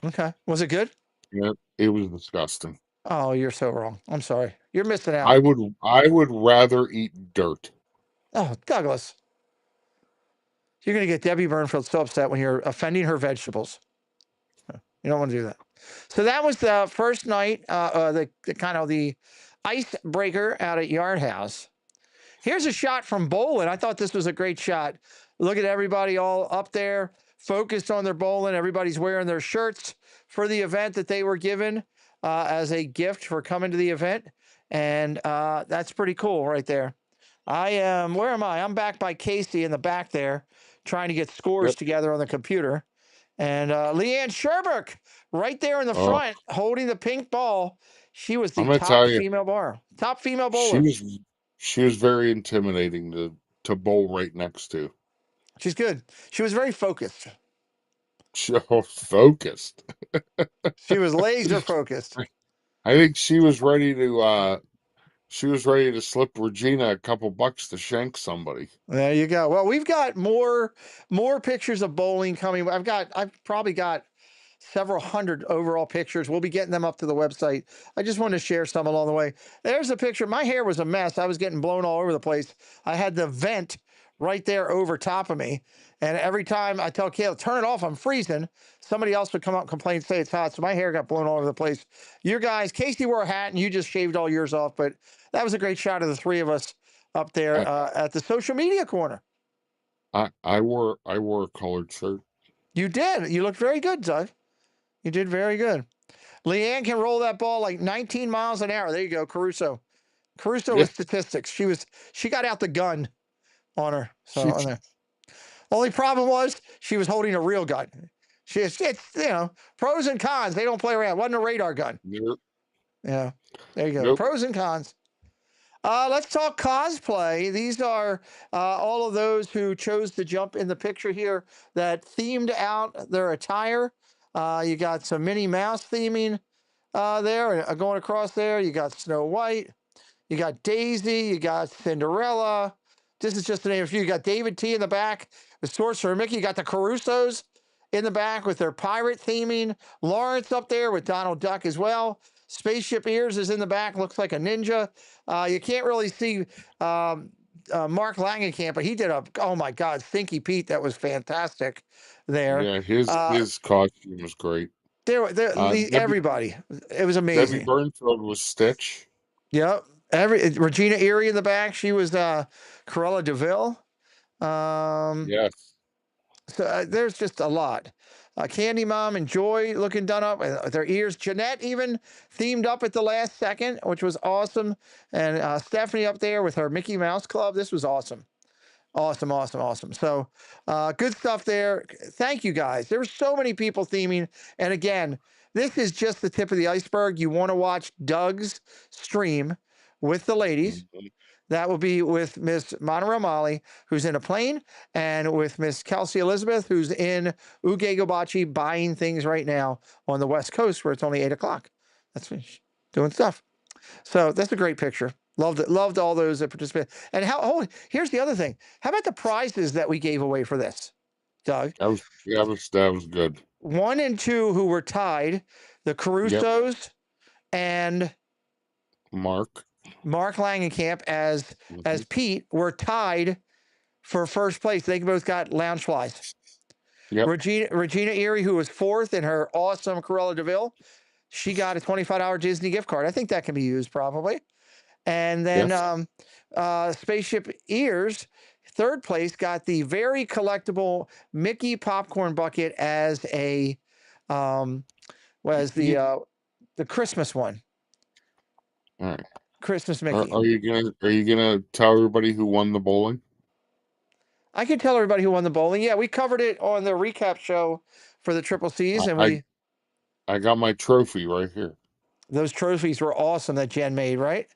Okay. Was it good? Yeah, it was disgusting. Oh, you're so wrong. I'm sorry. You're missing out. I would rather eat dirt. Oh, Douglas. You're going to get Debbie Burnfield so upset when you're offending her vegetables. You don't want to do that. So that was the first night, the kind of the icebreaker out at Yard House. Here's a shot from bowling. I thought this was a great shot. Look at everybody all up there, focused on their bowling. Everybody's wearing their shirts for the event that they were given as a gift for coming to the event. And that's pretty cool right there. Where am I? I'm back by Casey in the back there, trying to get scores together on the computer. And Leanne Sherberg right there in the front holding the pink ball. She was the top female bowler. She was very intimidating to bowl right next to. She's good. She was very focused. So focused. She was laser focused. I think she was ready to slip Regina a couple bucks to shank somebody. There you go. Well, we've got more pictures of bowling coming. I've probably got several hundred overall pictures. We'll be getting them up to the website. I just wanted to share some along the way. There's a picture. My hair was a mess. I was getting blown all over the place. I had the vent right there over top of me. And every time I tell Kayla, turn it off, I'm freezing, somebody else would come up and complain, say it's hot. So my hair got blown all over the place. Your guys, Casey wore a hat and you just shaved all yours off. But that was a great shot of the three of us up there at the social media corner. I wore a colored shirt. You did. You looked very good, Doug. You did very good. Leanne can roll that ball like 19 miles an hour. There you go, Caruso. With statistics. She got out the gun on her. So only problem was she was holding a real gun. It's pros and cons. They don't play around. It wasn't a radar gun. Nope. Yeah. There you go. Nope. Pros and cons. Let's talk cosplay. These are all of those who chose to jump in the picture here that themed out their attire. You got some Minnie Mouse theming there going across there. You got Snow White. You got Daisy. You got Cinderella. This is just to name a few. You got David T in the back, the Sorcerer Mickey. You got the Carusos in the back with their pirate theming. Lawrence up there with Donald Duck as well. Spaceship Ears is in the back. Looks like a ninja. You can't really see Mark Langenkamp, but he did oh my God, Stinky Pete. That was fantastic there. Yeah, his costume was great. Debbie Everybody. It was Debbie amazing. Burnfield was Stitch. Yep. Regina Erie in the back. She was Corella DeVille. Yes. So there's just a lot. Candy Mom and Joy looking done up with their ears. Jeanette even themed up at the last second, which was awesome. And Stephanie up there with her Mickey Mouse Club. This was awesome. Awesome, awesome, awesome. So good stuff there. Thank you guys. There were so many people theming. And again, this is just the tip of the iceberg. You want to watch Doug's stream with the ladies. Mhm. That will be with Miss Monterey Molly, who's in a plane, and with Miss Kelsey Elizabeth, who's in Ugegobachi buying things right now on the West Coast where it's only 8 o'clock. That's when she's doing stuff. So that's a great picture. Loved it. Loved all those that participated. And here's the other thing. How about the prizes that we gave away for this, Doug? That was good. 1 and 2 who were tied, the Carusos and Mark Langenkamp as Pete were tied for first place. They both got Loungeflies. Yep. Regina Erie, who was 4th in her awesome Corella DeVille, she got a $25 Disney gift card. I think that can be used probably. And then Spaceship Ears, 3rd place, got the very collectible Mickey popcorn bucket as the Christmas one. All right. Christmas Mickey. Are you gonna tell everybody who won the bowling? I can tell everybody who won the bowling. Yeah, we covered it on the recap show for the Triple C's, and I got my trophy right here. Those trophies were awesome that Jen made, right?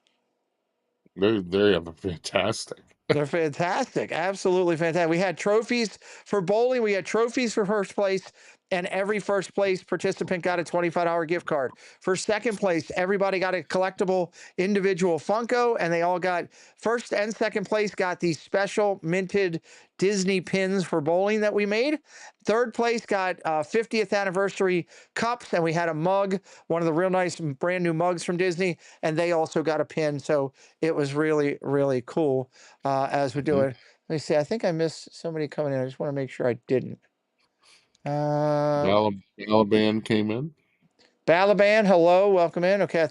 They're fantastic. They're fantastic. Absolutely fantastic. We had trophies for bowling. We had trophies for first place, and every first place participant got a $25 gift card. For second place, everybody got a collectible individual Funko, and they all got first and second place got these special minted Disney pins for bowling that we made. Third place got 50th anniversary cups, and we had a mug, one of the real nice brand new mugs from Disney, and they also got a pin. So it was really, really cool as we do it. Let me see. I think I missed somebody coming in. I just want to make sure I didn't. Balaban came in. Balaban, hello, welcome in. Okay,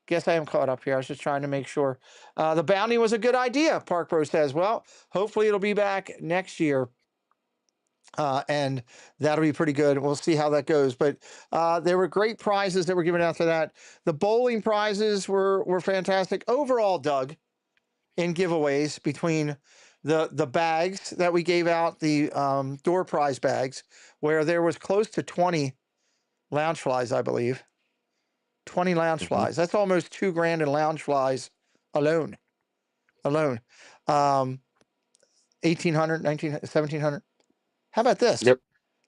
guess I am caught up here. I was just trying to make sure. The bounty was a good idea, Park Bro says. Well, hopefully it'll be back next year. And that'll be pretty good. We'll see how that goes. But there were great prizes that were given out for that. The bowling prizes were fantastic. Overall, Doug, in giveaways between the bags that we gave out, the door prize bags, where there was close to 20 Loungeflies, I believe. 20 Loungeflies. That's almost $2,000 in Loungeflies alone. 1,800, 1900, 1,700. How about this? Yep.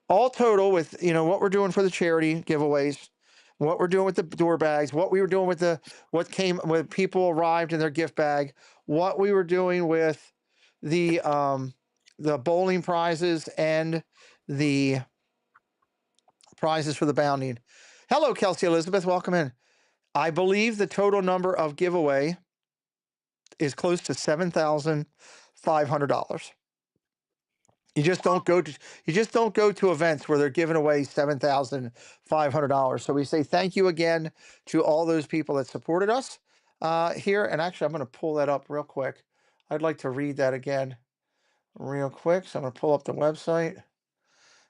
All total with, what we're doing for the charity giveaways, what we're doing with the door bags, what we were doing with what came when people arrived in their gift bag, what we were doing with the bowling prizes and the prizes for the bounty. Hello, Kelsey Elizabeth. Welcome in. I believe the total number of giveaway is close to $7,500. You just don't go to events where they're giving away $7,500. So we say thank you again to all those people that supported us here. And actually, I'm going to pull that up real quick. I'd like to read that again real quick. So I'm going to pull up the website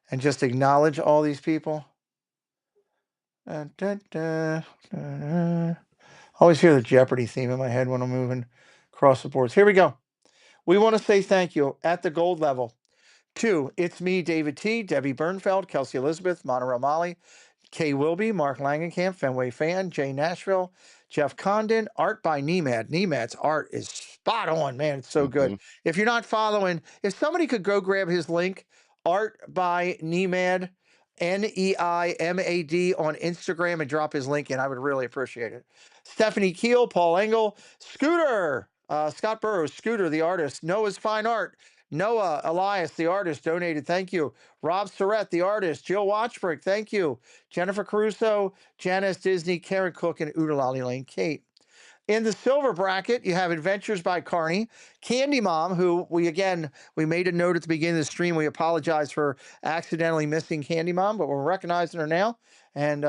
and just acknowledge all these people. Always hear the Jeopardy theme in my head when I'm moving across the boards. Here we go. We want to say thank you at the gold level to It's Me, David T, Debbie Bernfeld, Kelsey Elizabeth, Monterey Molly, Kay Wilby, Mark Langenkamp, Fenway Fan, Jay Nashville, Jeff Condon, Art by Nemad. Nemad's art is spot on, man. It's so good. If you're not following, if somebody could go grab his link, Art by Nemad, Neimad on Instagram, and drop his link in, I would really appreciate it. Stephanie Keel, Paul Engel, Scooter, Scott Burrows, Scooter, the artist, Noah's Fine Art, Noah Elias, the artist, donated. Thank you. Rob Surrett, the artist. Jill Watchbrick, thank you. Jennifer Caruso, Janice Disney, Karen Cook, and Oodalali Lane Kate. In the silver bracket, you have Adventures by Carney, Candy Mom, who we made a note at the beginning of the stream. We apologize for accidentally missing Candy Mom, but we're recognizing her now, and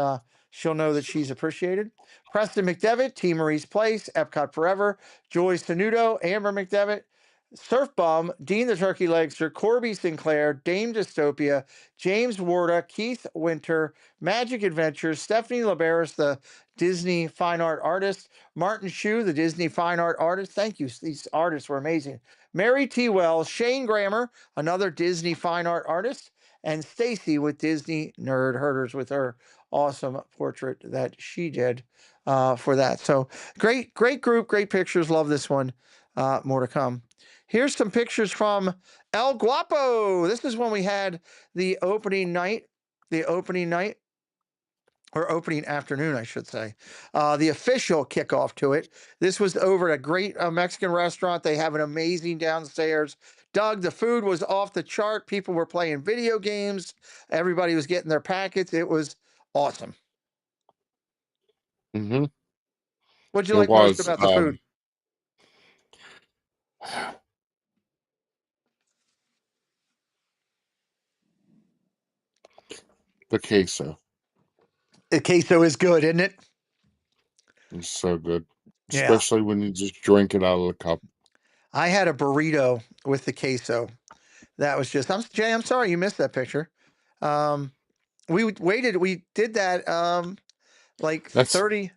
she'll know that she's appreciated. Preston McDevitt, T. Marie's Place, Epcot Forever, Joy Sanudo, Amber McDevitt, Surf Bum, Dean the Turkey Legster, Corby Sinclair, Dame Dystopia, James Warda, Keith Winter, Magic Adventures, Stephanie LaBarris, the Disney fine art artist, Martin Shu, the Disney fine art artist. Thank you. These artists were amazing. Mary T. Wells, Shane Grammer, another Disney fine art artist, and Stacy with Disney Nerd Herders with her awesome portrait that she did for that. So great group, great pictures. Love this one. More to come. Here's some pictures from El Guapo. This is when we had the opening night, or opening afternoon, I should say, the official kickoff to it. This was over at a great Mexican restaurant. They have an amazing downstairs. Doug, the food was off the chart. People were playing video games. Everybody was getting their packets. It was awesome. Mm-hmm. What'd you It like most was. about the food? The queso. The queso is good, isn't it? It's so good. Yeah. Especially when you just drink it out of the cup. I had a burrito with the queso. That was just, Jay, I'm sorry you missed that picture. We waited, we did that like That's 30.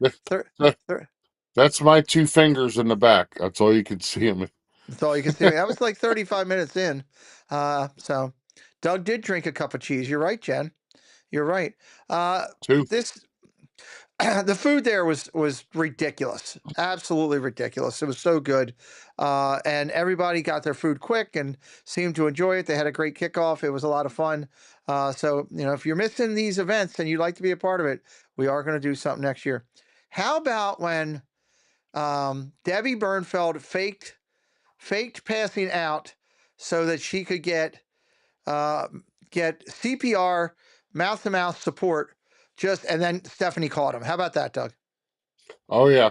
That's my two fingers in the back. That's all you can see them. That's all you can see. I was like 35 minutes in. So Doug did drink a cup of cheese. You're right, Jen. You're right. Two. The food there was ridiculous. Absolutely ridiculous. It was so good. And everybody got their food quick and seemed to enjoy it. They had a great kickoff. It was a lot of fun. So, if you're missing these events and you'd like to be a part of it, we are going to do something next year. How about when Debbie Bernfeld faked passing out so that she could get CPR, mouth-to-mouth support, and then Stephanie caught him. How about that, Doug? Oh yeah.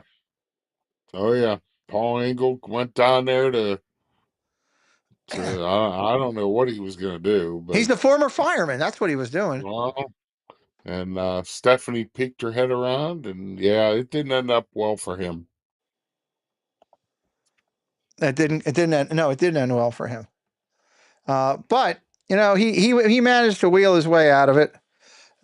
Paul Engel went down there to I don't know what he was going to do, but he's the former fireman. That's what he was doing. And Stephanie peeked her head around, and yeah, it didn't end up well for him. It didn't end well for him. But he managed to wheel his way out of it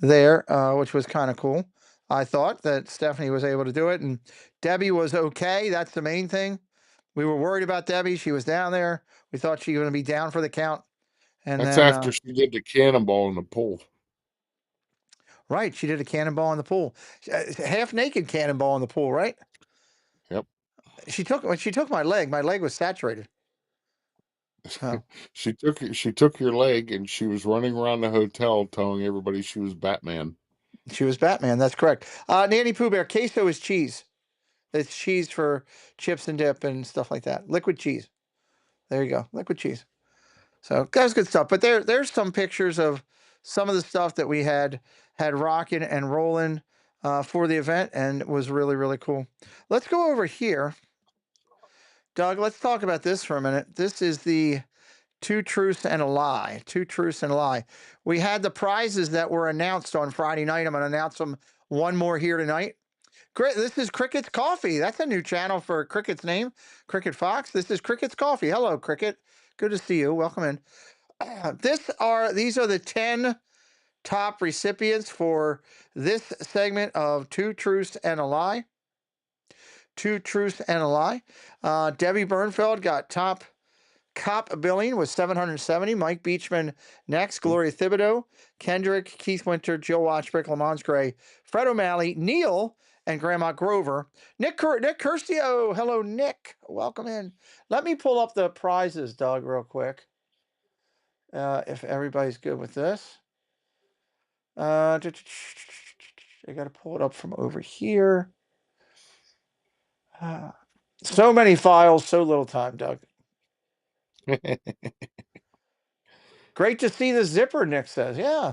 there, which was kind of cool. I thought that Stephanie was able to do it, and Debbie was okay. That's the main thing. We were worried about Debbie. She was down there. We thought she was going to be down for the count. And that's then, after she did the cannonball in the pool. Right, she did a cannonball in the pool, half naked cannonball in the pool, right? Yep. She took my leg. My leg was saturated. Oh. She took your leg, and she was running around the hotel telling everybody she was Batman. She was Batman. That's correct. Nanny Pooh Bear, queso is cheese. It's cheese for chips and dip and stuff like that. Liquid cheese. There you go. Liquid cheese. So that was good stuff. But there's some pictures of some of the stuff that we had rocking and rolling for the event, and it was really, really cool. Let's go over here. Doug, let's talk about this for a minute. This is the Two Truths and a Lie. Two Truths and a Lie. We had the prizes that were announced on Friday night. I'm going to announce them one more here tonight. This is Cricket's Coffee. That's a new channel for Cricket's name, Cricket Fox. This is Cricket's Coffee. Hello, Cricket. Good to see you. Welcome in. These are the 10 top recipients for this segment of Two Truths and a Lie. Two Truths and a Lie. Debbie Bernfeld got top cop billing with 770. Mike Beachman next. Gloria Thibodeau, Kendrick, Keith Winter, Jill Watchbrick, Lamont Gray, Fred O'Malley, Neil, and Grandma Grover. Nick Curcio. Hello, Nick. Welcome in. Let me pull up the prizes, Doug, real quick. If everybody's good with this. I got to pull it up from over here. So many files, so little time, Doug. Great to see the zipper, Nick says. Yeah.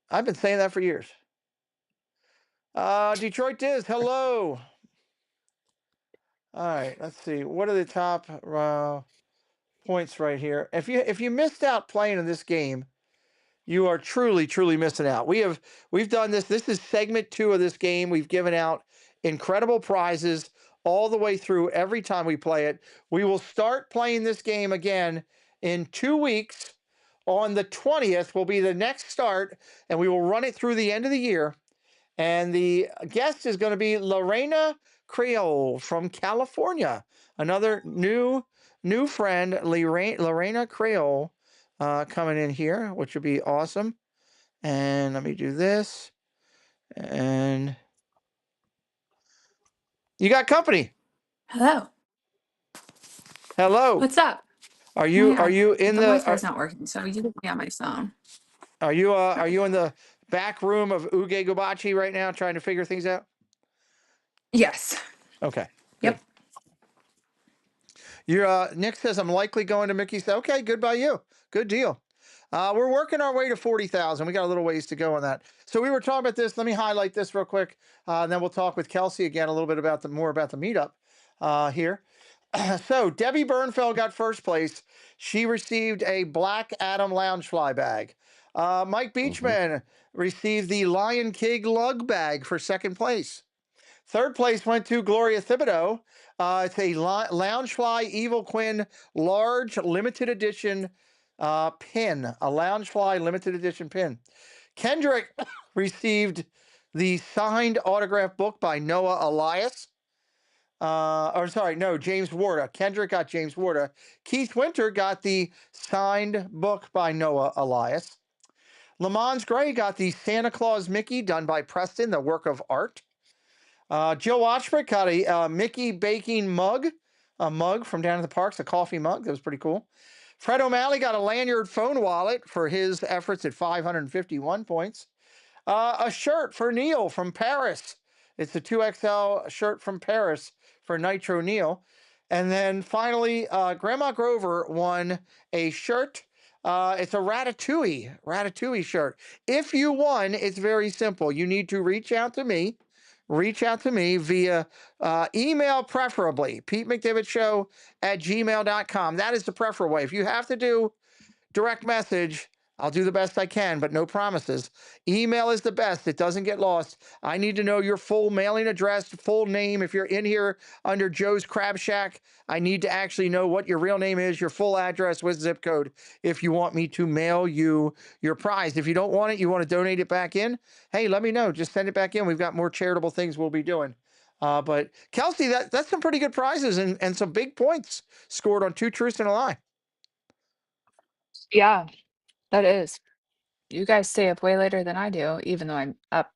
I've been saying that for years. Detroit Diz, hello. All right, let's see. What are the top points right here? If you missed out playing in this game, you are truly missing out. We've done this. This is segment 2 of this game. We've given out incredible prizes all the way through every time we play it. We will start playing this game again in 2 weeks. On the 20th will be the next start, and we will run it through the end of the year. And the guest is going to be Lorena Creole from California. Another new friend, Lorena Creole, coming in here, which would be awesome. And let me do this. And you got company. Hello. Hello. What's up? Are you in the the Wi-Fi's not working, so you can be on my phone. are you in the back room of Uge Gubachi right now trying to figure things out? Yes. Okay. Yep. Good. Nick says I'm likely going to Mickey's. Okay, good by you. Good deal. We're working our way to 40,000. We got a little ways to go on that. So we were talking about this. Let me highlight this real quick, and then we'll talk with Kelsey again a little bit about more about the meetup here. So Debbie Bernfeld got first place. She received a Black Adam Loungefly bag. Mike Beachman received the Lion King lug bag for second place. Third place went to Gloria Thibodeau. It's a Loungefly Evil Quinn large limited edition pin, a Loungefly limited edition pin. Kendrick received the signed autograph book by Noah Elias. James Warda. Kendrick got James Warda. Keith Winter got the signed book by Noah Elias. Lamont Gray got the Santa Claus Mickey done by Preston, the work of art. Jill Watchford got a Mickey baking mug, a mug from down at the parks, a coffee mug. That was pretty cool. Fred O'Malley got a lanyard phone wallet for his efforts at 551 points. A shirt for Neil from Paris. It's the 2XL shirt from Paris for Nitro Neil. And then finally, Grandma Grover won a shirt. It's a Ratatouille shirt. If you won, it's very simple. You need to reach out to me via email, preferably PeteMcDavidShow@gmail.com. That is the preferable way. If you have to do direct message, I'll do the best I can, but no promises. Email is the best. It doesn't get lost. I need to know your full mailing address, full name. If you're in here under Joe's Crab Shack, I need to actually know what your real name is, your full address with zip code, if you want me to mail you your prize. If you don't want it, you want to donate it back in, hey, let me know. Just send it back in. We've got more charitable things we'll be doing. But Kelsey, that's some pretty good prizes and some big points scored on 2 truths and a lie. Yeah, that is. You guys stay up way later than I do, even though I'm up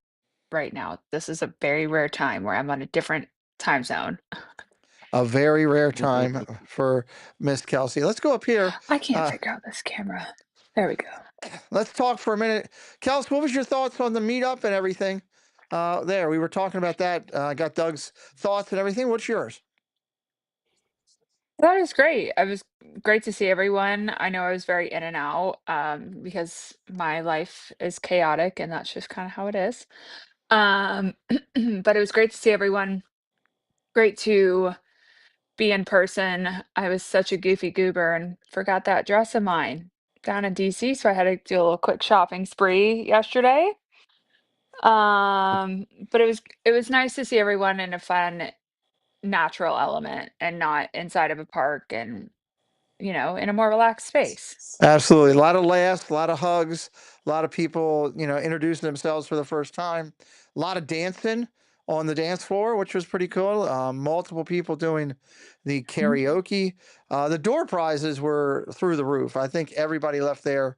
right now. This is a very rare time where I'm on a different time zone. A very rare time for Miss Kelsey. Let's go up here. I can't figure out this camera. There we go. Let's talk for a minute. Kelsey, what was your thoughts on the meetup and everything? There, we were talking about that. I got Doug's thoughts and everything. What's yours? That is great. It was great to see everyone. I know I was very in and out because my life is chaotic and that's just kind of how it is. But it was great to see everyone. Great to be in person. I was such a goofy goober and forgot that dress of mine down in DC, so I had to do a little quick shopping spree yesterday. But it was nice to see everyone in a fun, natural element and not inside of a park and in a more relaxed space. Absolutely. A lot of laughs, a lot of hugs, a lot of people, introducing themselves for the first time. A lot of dancing on the dance floor, which was pretty cool. Multiple people doing the karaoke. The door prizes were through the roof. I think everybody left there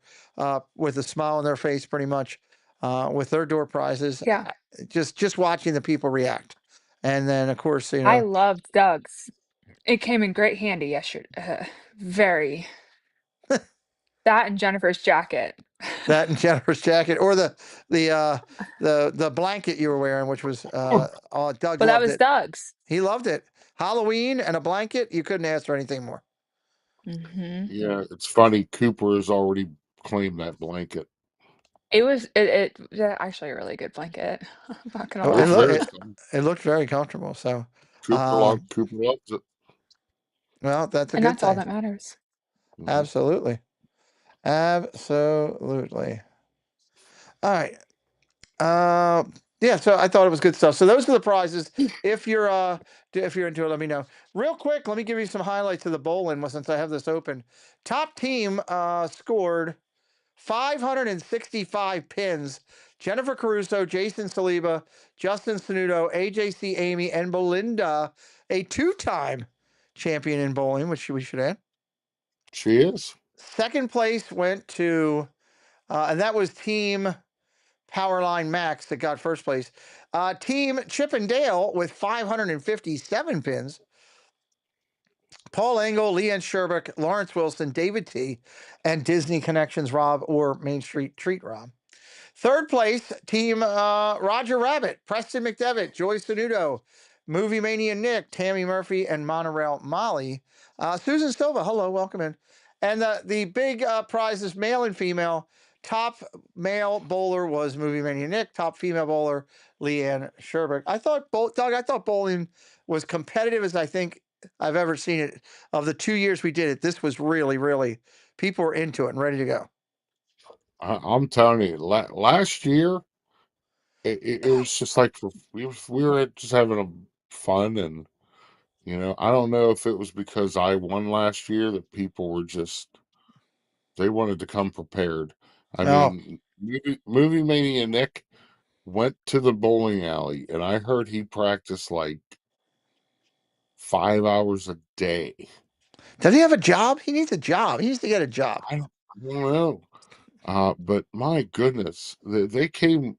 with a smile on their face pretty much with their door prizes. Yeah. Just watching the people react. And then, of course, I loved Doug's. It came in great handy yesterday. Very. That and Jennifer's jacket. that and Jennifer's jacket, or the blanket you were wearing, which was Doug But that loved was it. Doug's. He loved it. Halloween and a blanket, you couldn't ask for anything more. Yeah, it's funny. Cooper has already claimed that blanket. It was actually a really good blanket. I'm not gonna Oh, lie. It's very fun. it looked very comfortable. So Cooper loves it. Well, that's a And good that's all thing. that matters. Mhm. Absolutely. Absolutely. All right. Yeah, so I thought it was good stuff. So those are the prizes. If you're into it, let me know. Real quick, let me give you some highlights of the bowling since I have this open. Top team scored 565 pins. Jennifer Caruso, Jason Saliba, Justin Sanudo, AJC Amy, and Belinda, a two-time champion in bowling, which we should add. She is. Second place went to, and that was Team Powerline Max that got first place. Team Chippendale with 557 pins. Paul Engel, Leanne Sherbick, Lawrence Wilson, David T., and Disney Connections Rob or Main Street Treat Rob. Third place, Team Roger Rabbit, Preston McDevitt, Joy Sanudo, Movie Mania Nick, Tammy Murphy, and Monorail Molly. Susan Silva, hello, welcome in. And the big prizes, male and female. Top male bowler was Movie Mania Nick. Top female bowler, Leanne Sherbick. Doug, I thought bowling was competitive as I think I've ever seen it. Of the 2 years we did it, this was really, really, people were into it and ready to go. I'm telling you, last year it was just like we were just having a fun, and I don't know if it was because I won last year that people were just they wanted to come prepared. I Oh, mean, movie mania Nick went to the bowling alley, and I heard he practiced like 5 hours a day. does he have a job? He needs a job. He needs to get a job. I don't know. But my goodness, they came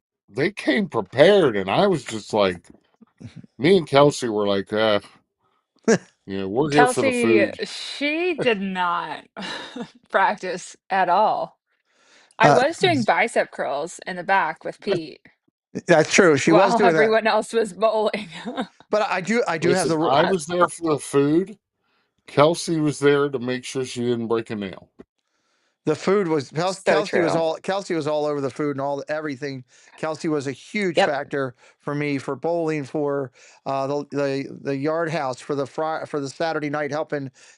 prepared, and I was just like, me and Kelsey were like, we're here for the Kelsey, food. she did not practice at all. I Uh, was doing bicep curls in the back with Pete that's true. She was while doing that. everyone else was bowling. But I do have Listen, the I was there for the food. Kelsey was there to make sure she didn't break a nail. The food was So true. Kelsey was all over the food and everything. Kelsey was a huge Yep. factor for me for bowling, for the yard house, for the Saturday night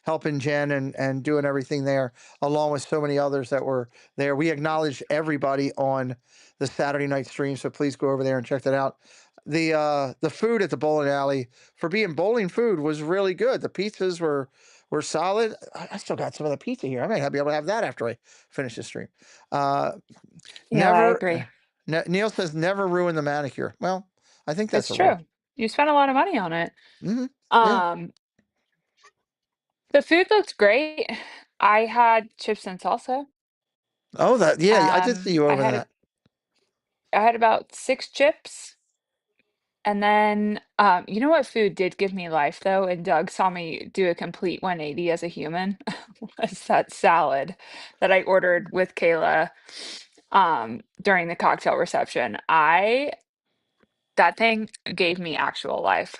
helping Jen and doing everything there, along with so many others that were there. We acknowledged everybody on the Saturday night stream, so please go over there and check that out. The food at the bowling alley, for being bowling food, was really good. The pizzas were solid. I still got some of the pizza here. I might be able to have that after I finish the stream. Uh, Yeah, I never. agree. Neil says never ruin the manicure. Well, I think that's It's a rule. true. You spent a lot of money on it. Hmm. Yeah. Um, the food looked great. I had chips and salsa. Oh, yeah. I did see you I over had that. I had about 6 chips. And then, you know what food did give me life though, and Doug saw me do a complete 180 as a human, was that salad that I ordered with Kayla, during the cocktail reception. That thing gave me actual life.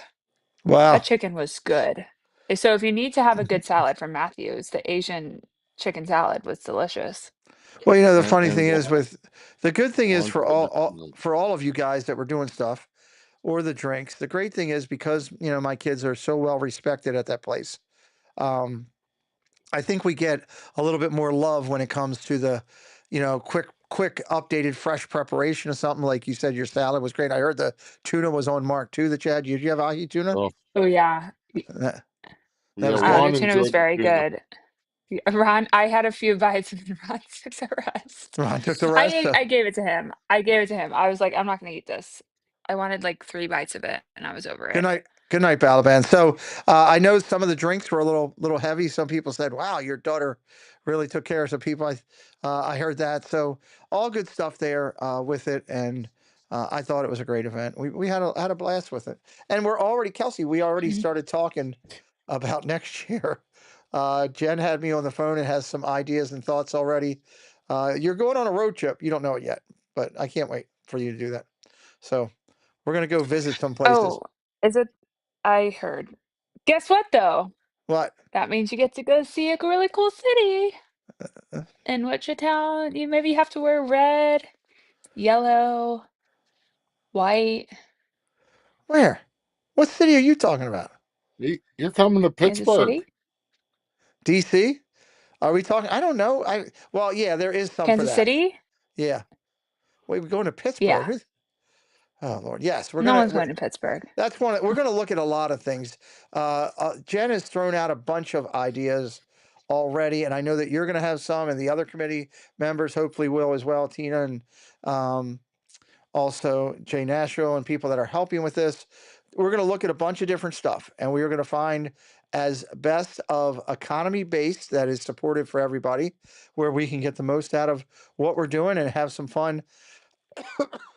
That Wow. chicken was good. So if you need to have a good salad from Matthews, the Asian chicken salad was delicious. Well, the And funny and thing is the good thing is one for thing for all of you guys that were doing stuff or the drinks. The great thing is because my kids are so well respected at that place. Um, I think we get a little bit more love when it comes to the, quick updated fresh preparation of something. Like you said, your salad was great. I heard the tuna was on mark too that you had. Did you have ahi tuna? oh, Oh yeah, That, that yeah, was good. the Ron tuna was enjoyed the very tuna. good. Ron, I had a few bites and Ron took the rest. Ron took the rest. I gave it to him. I gave it to him. I was like, I'm not gonna eat this. I wanted like 3 bites of it and I was over Good it. night. Good night, Balaban. So I know some of the drinks were a little heavy. Some people said, "Wow, your daughter really took care of some people." I heard that. So all good stuff there with it, and I thought it was a great event. We had a blast with it, and we're already Kelsey. We already Mhm. started talking about next year. Jen had me on the phone and has some ideas and thoughts already. You're going on a road trip. You don't know it yet, but I can't wait for you to do that. So we're gonna go visit some places. Oh, is it? I heard. Guess what though? What? That means you get to go see a really cool city Uh, in Wichita. You maybe have to wear red, yellow, white. Where? What city are you talking about? You're coming to Kansas Pittsburgh. City? DC? Are we talking? I don't know. Well, yeah, there is some for Kansas that. City? Yeah. Wait, we're going to Pittsburgh. Yeah. Oh Lord, yes, No one's going to Pittsburgh. that's one. We're gonna look at a lot of things. Jen has thrown out a bunch of ideas already, and I know that you're gonna have some, and the other committee members hopefully will as well. Tina and um, also Jay Nashville and people that are helping with this. We're gonna look at a bunch of different stuff, and we are gonna find as best of economy based that is supportive for everybody, where we can get the most out of what we're doing and have some fun.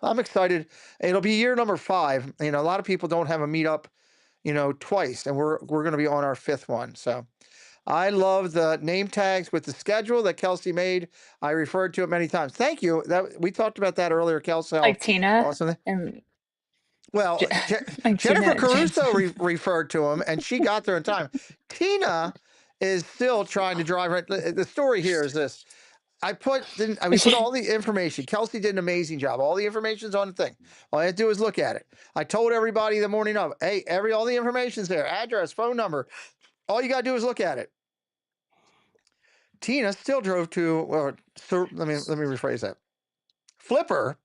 I'm excited. It'll be year number 5. A lot of people don't have a meetup, twice, and we're going to be on our 5th one. So I love the name tags with the schedule that Kelsey made. I referred to it many times. Thank you. That we talked about that earlier, Kelsey. Like Tina Awesome. and Well, like Jennifer Tina and Caruso Jensen. referred to him, and she got there in time. Tina is still trying to drive. Right. The story here is this. We put all the information. Kelsey did an amazing job. All the information's on the thing. All I had to do is look at it. I told everybody the morning of, hey, all the information's there. Address, phone number. All you gotta do is look at it. Tina still drove to, let me rephrase that. Flipper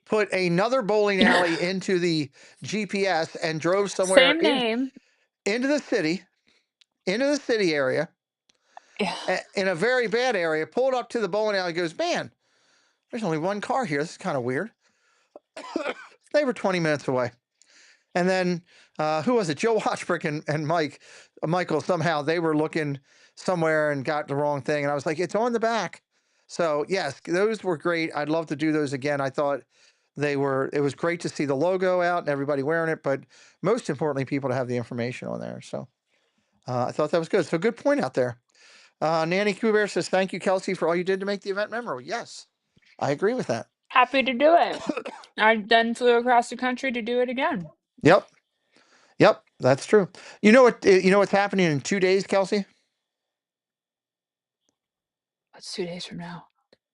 put another bowling alley into the GPS and drove somewhere Same name. into the city area. Yeah. In a very bad area, pulled up to the bowling alley, goes, man, there's only one car here. This is kind of weird. They were 20 minutes away. And then, who was it? Joe Watchbrick and Michael, somehow they were looking somewhere and got the wrong thing. And I was like, it's on the back. So yes, those were great. I'd love to do those again. I thought it was great to see the logo out and everybody wearing it, but most importantly, people to have the information on there. So I thought that was good. So good point out there. Nanny Kuber says, thank you, Kelsey, for all you did to make the event memorable. Yes, I agree with that. Happy to do it. I then flew across the country to do it again. Yep. Yep, that's true. You know what? You know what's happening in 2 days, Kelsey? What's 2 days from now?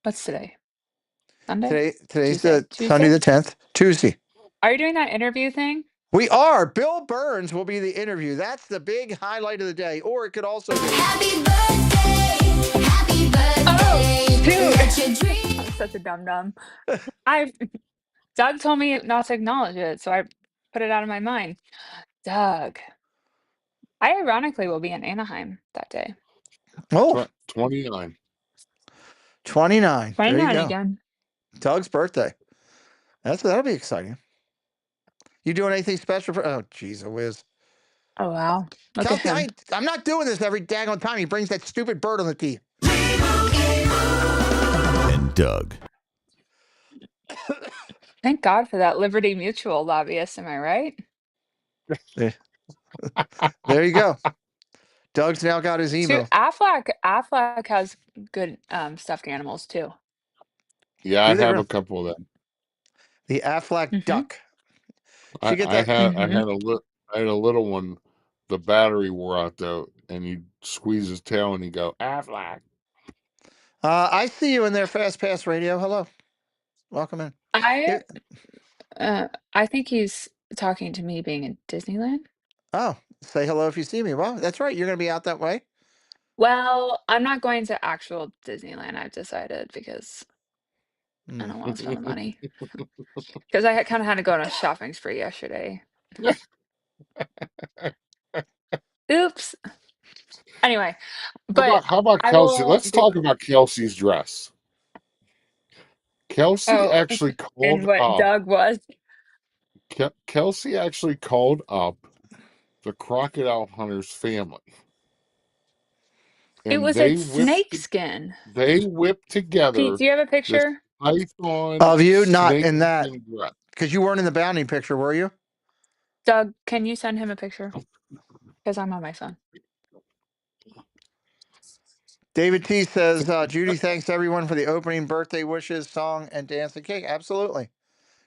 What's today? Sunday? Today's Tuesday. Sunday the 10th. Tuesday. Are you doing that interview thing? We are. Bill Burns will be the interview. That's the big highlight of the day. Or it could also be. Happy birthday, happy birthday. Oh, dude. Let your dreams I'm such a dum-dum. Doug told me not to acknowledge it, so I put it out of my mind. Doug. I ironically will be in Anaheim that day. Oh, 29. 29. There you 29 go. again. Doug's birthday. That'll be exciting. You doing anything special for? Oh, geez, a whiz. Oh, wow. Look at Kelsey, him. I'm not doing this every daggone time. He brings that stupid bird on the tee. And Doug. Thank God for that Liberty Mutual lobbyist, am I right? There you go. Doug's now got his email. Dude, Affleck has good stuffed animals too. Yeah, Do they I have really? a couple of them. The Affleck duck. Did you get I that? had a little one. The battery wore out though, and you squeeze his tail and you go, Affleck. I see you in there, Fast Pass Radio. Hello. Welcome in. I think he's talking to me being in Disneyland. Oh, say hello if you see me. Well, that's right. You're going to be out that way. Well, I'm not going to actual Disneyland, I've decided, because I don't want to spend the money. Because I kind of had to go on a shopping spree yesterday. Oops. Anyway, but How about I Kelsey? will Let's do. talk about Kelsey's dress. Kelsey Oh, actually and called what up. Doug was. Kelsey actually called up the Crocodile Hunters family. It And was a snake skin. They whipped together Pete, do you have a this picture? python Of you, not snake in that, skin dress. because you weren't in the bounding picture, were you? Doug, can you send him a picture? Because I'm on my phone. David T says, Judy, thanks everyone for the opening birthday wishes, song, and dance and cake. Absolutely.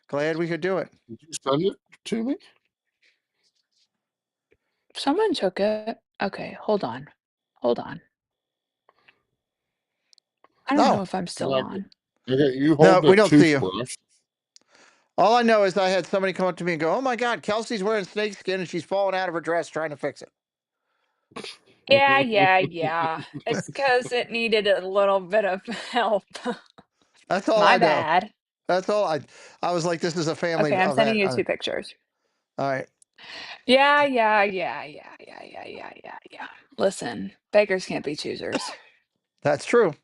Glad we could do it. Did you send it to me? Someone took it. Okay, hold on. Hold on. I don't know if I'm still on. Okay, you No, hold we the don't see you. toothbrush. All I know is I had somebody come up to me and go, "Oh my God, Kelsey's wearing snakeskin and she's falling out of her dress trying to fix it." Yeah. It's because it needed a little bit of help. That's all My I know. bad. That's all I was like, this is a family Okay, I'm sending event. you 2 pictures. All right. Yeah. Listen, beggars can't be choosers. That's true.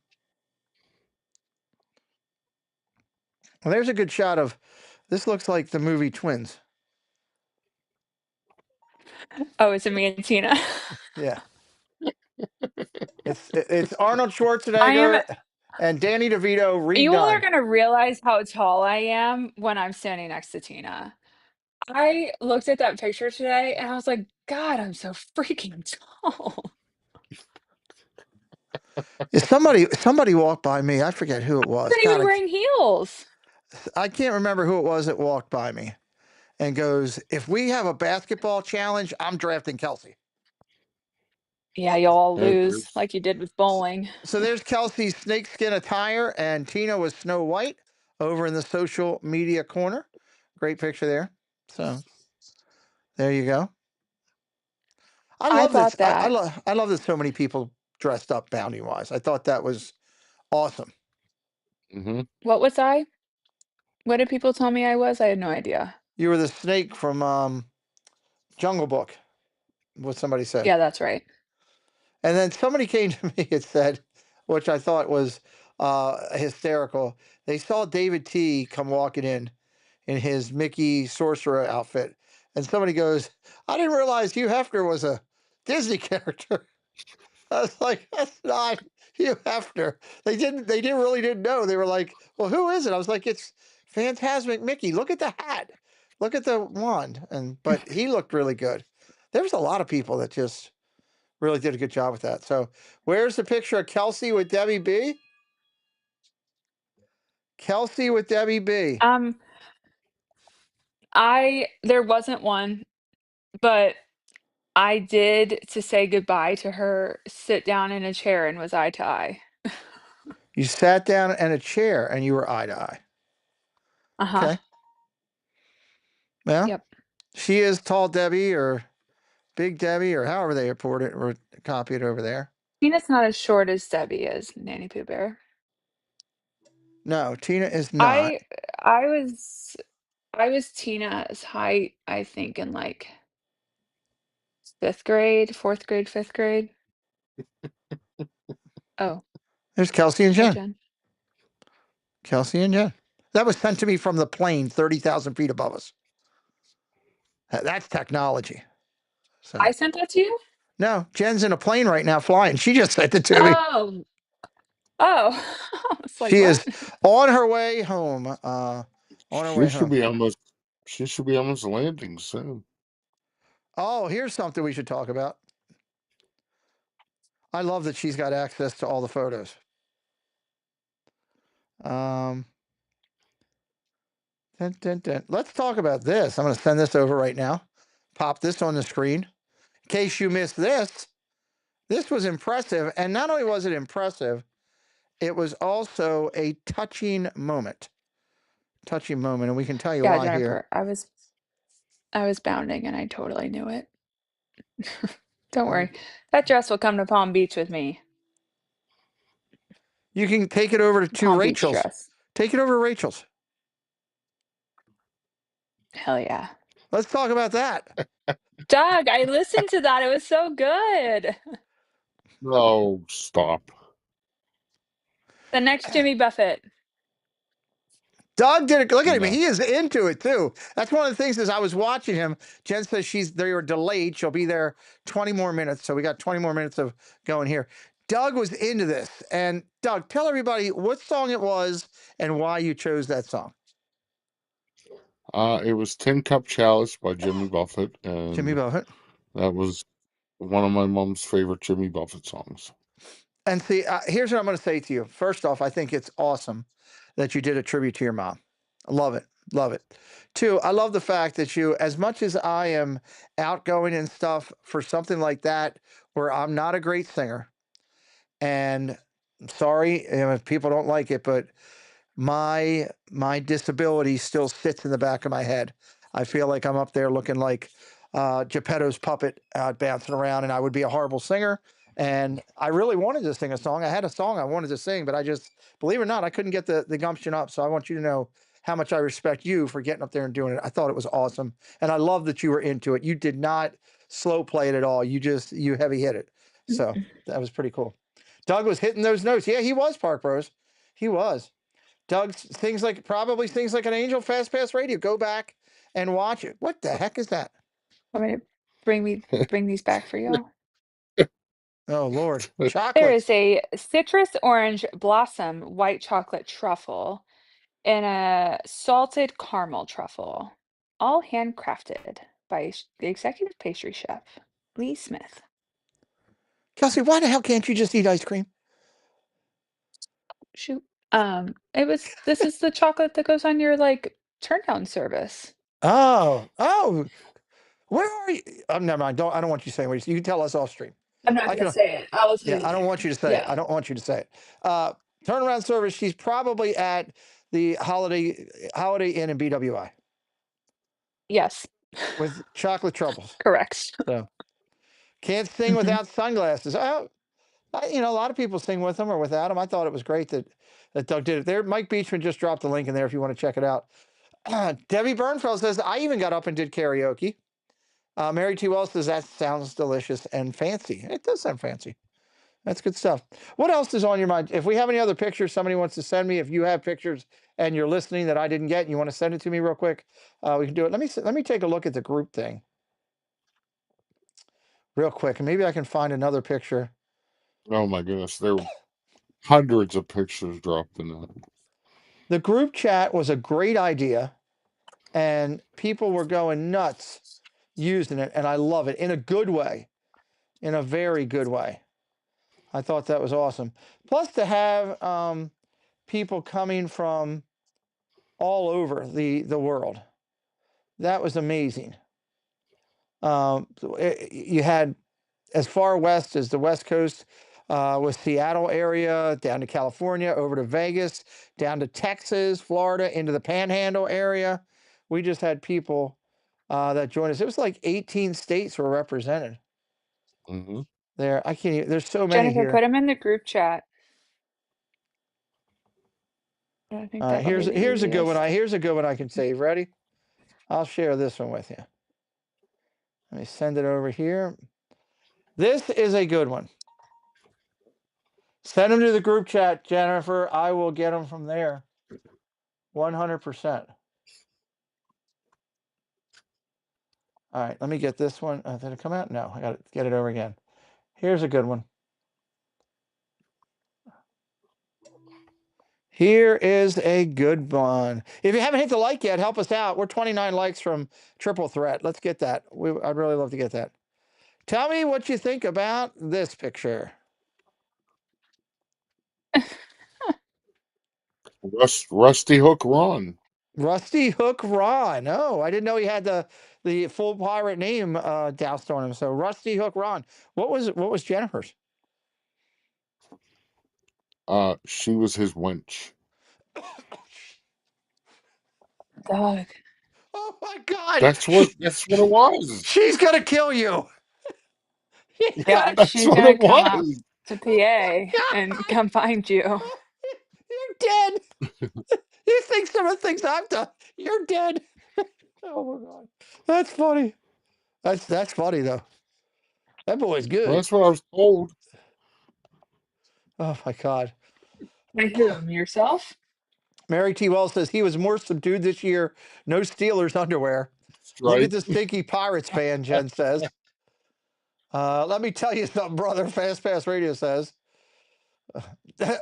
Well, there's a good shot of this. Looks like the movie Twins. Oh, it's me and Tina. Yeah. It's Arnold I am Schwarzenegger and Danny DeVito You all are redone. gonna realize how tall I am when I'm standing next to Tina. I looked at that picture today and I was like, "God, I'm so freaking tall." Yeah, somebody walked by me. I forget who it was. Wasn't even God, wearing heels. I can't remember who it was that walked by me and goes, "If we have a basketball challenge, I'm drafting Kelsey." Yeah, you'll all Hey, lose there's like you did with bowling. So there's Kelsey's snakeskin attire, and Tina was Snow White over in the social media corner. Great picture there. So there you go. I I love this. thought that. I love that so many people dressed up bounty wise. I thought that was awesome. hmm What was I? What did people tell me I was? I had no idea. You were the snake from Jungle Book, what somebody said. Yeah, that's right. And then somebody came to me and said, which I thought was hysterical. They saw David T come walking in his Mickey sorcerer outfit, and somebody goes, "I didn't realize Hugh Hefner was a Disney character." I was like, "That's not Hugh Hefner." They didn't really didn't know. They were like, "Well, who is it?" I was like, "It's Phantasmic Mickey. Look at the hat. Look at the wand." But he looked really good. There was a lot of people that just really did a good job with that. So where's the picture of Kelsey with Debbie B? Kelsey with Debbie B. Um, there wasn't one, but I did, to say goodbye to her, sit down in a chair and was eye to eye. You sat down in a chair and you were eye to eye. Uh-huh. Okay. Well, Yep. she is Tall Debbie or Big Debbie or however they report it or copy it over there. Tina's not as short as Debbie is, Nanny Pooh Bear. No, Tina is not. I I was I was Tina's height, I think, in like 5th grade, 4th grade, 5th grade. Oh, There's Kelsey and hey, Jen. Jen. Kelsey and Jen. That was sent to me from the plane 30,000 feet above us. That's technology. So, I sent that to you? no, Jen's in a plane right now flying. She just sent it to me. Oh. Oh. It's like, She is "What?" on her way home. On her way she should home. be almost she should be almost landing soon. Oh, here's something we should talk about. I love that she's got access to all the photos. Dun, dun, dun. Let's talk about this. I'm going to send this over right now. Pop this on the screen. In case you missed this, this was impressive. And not only was it impressive, it was also a touching moment. Touching moment. And we can tell you Yeah, why here. Jennifer, I was bounding and I totally knew it. Don't worry. That dress will come to Palm Beach with me. You can take it over to Palm Beach Rachel's. dress. Take it over to Rachel's. Hell yeah. Let's talk about that. Doug, I listened to that. It was so good. No, stop. The next Jimmy Buffett. Doug did it. Look at him. No. He is into it too. That's one of the things. As I was watching him, Jen says they were delayed. She'll be there 20 more minutes. So we got 20 more minutes of going here. Doug was into this. And Doug, tell everybody what song it was and why you chose that song. It was Tin Cup Chalice by Jimmy Buffett, Jimmy and Buffett. that was one of my mom's favorite Jimmy Buffett songs. And see, here's what I'm going to say to you. First off, I think it's awesome that you did a tribute to your mom. Love it. Love it. Two, I love the fact that you, as much as I am outgoing and stuff for something like that, where I'm not a great singer, and I'm sorry if people don't like it, but my disability still sits in the back of my head. I feel like I'm up there looking like Geppetto's puppet bouncing around, and I would be a horrible singer. And I really wanted to sing a song. I had a song I wanted to sing, but I just, believe it or not, I couldn't get the gumption up. So I want you to know how much I respect you for getting up there and doing it. I thought it was awesome. And I love that you were into it. You did not slow play it at all. You heavy hit it. So that was pretty cool. Doug was hitting those notes. Yeah, he was, Park Bros. He was. Doug probably sings like an angel. Fast Pass Radio. Go back and watch it. What the heck is that? Want me to bring these back for you? Oh Lord, There chocolates. is a citrus orange blossom white chocolate truffle and a salted caramel truffle, all handcrafted by the executive pastry chef, Lee Smith. Kelsey, why the hell can't you just eat ice cream? Shoot. This is the chocolate that goes on your like turn down service. Oh, where are you? Never mind. I don't want you saying what you can tell us off stream. I'm not I gonna can. say it. I'll tell Yeah, you I don't later. want you to say it. Yeah. I don't want you to say it. Turnaround service. She's probably at the Holiday Inn in BWI Yes. with chocolate troubles. Correct. So can't sing without sunglasses. Oh, a lot of people sing with them or without them. I thought it was great that Doug did it. There, Mike Beachman just dropped the link in there if you want to check it out. Debbie Bernfeld says I even got up and did karaoke. Mary T. Wells says that sounds delicious and fancy. It does sound fancy. That's good stuff. What else is on your mind? If we have any other pictures somebody wants to send me, if you have pictures and you're listening that I didn't get and you want to send it to me real quick, we can do it. Let me take a look at the group thing real quick, and maybe I can find another picture. Oh my goodness, there were hundreds of pictures dropped in that. The group chat was a great idea, and people were going nuts using it, and I love it in a good way, in a very good way. I thought that was awesome. Plus, to have people coming from all over the world, that was amazing. You had as far west as the West Coast, with Seattle area, down to California, over to Vegas, down to Texas, Florida, into the Panhandle area. We just had people that joined us. It was like 18 states were represented Mm-hmm. there. I can't even, there's so many Jennifer, here. put them in the group chat. I think that'll be the Here's a good one. easiest. Here's a good one I can save. Ready? I'll share this one with you. Let me send it over here. This is a good one. Send them to the group chat, Jennifer. I will get them from there. 100%. All right, let me get this one. Did it come out? No, I got to get it over again. Here's a good one. Here is a good one. If you haven't hit the like yet, help us out. We're 29 likes from Triple Threat. Let's get that. I'd really love to get that. Tell me what you think about this picture. Rusty Hook Ron. Rusty Hook Ron. Oh, I didn't know he had the full pirate name doused on him. So Rusty Hook Ron. What was Jennifer's? She was his wench. Doug. Oh my God! That's what it was. She's gonna kill you. She's Yeah, gonna. That's she's what gonna it come up was. to PA and come find you. You're dead. You think some of the things I've done? You're dead. Oh my God, that's funny. That's funny though. That boy's Well, good. that's what I was told. Oh my God. By whom? Yourself? Mary T. Wells says he was more subdued this year. No Steelers underwear. That's Look right. at the stinky Pirates fan, Jen says. Let me tell you something, brother. Fast Pass Radio says.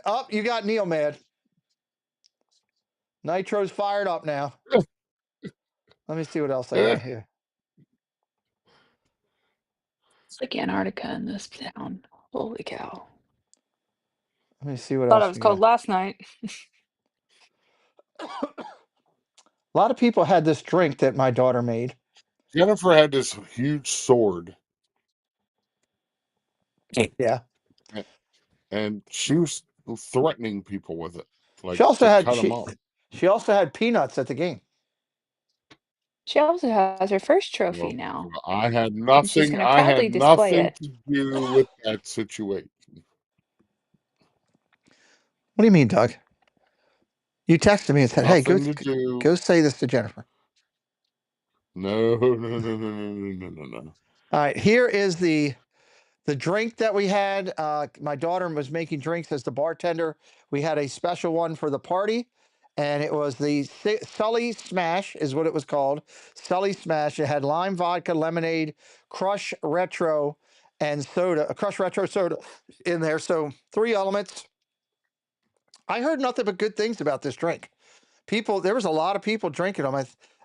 Up, you got Neil mad. Nitro's fired up now. Let me see what else I got here. It's like Antarctica in this town. Holy cow. Let me see what Thought it else was we cold got. last night. A lot of people had this drink that my daughter made. Jennifer had this huge sword. Yeah. And she was threatening people with it. like She also to had cut them up. she also had peanuts at the game. She also has her first trophy Well, now, I had and she's nothing. going to I proudly had display nothing it. to do with that situation. What do you mean, Doug? You texted me and said, "Hey, Nothing to do. go say this to Jennifer." No, no, no, no, no, no, no, no. All right, here is the drink that we had. My daughter was making drinks as the bartender. We had a special one for the party, and it was the Sully Smash, is what it was called. Sully Smash. It had lime vodka, lemonade, Crush Retro, and soda. A Crush Retro soda in there. So 3 elements. I heard nothing but good things about this drink. There was a lot of people drinking them.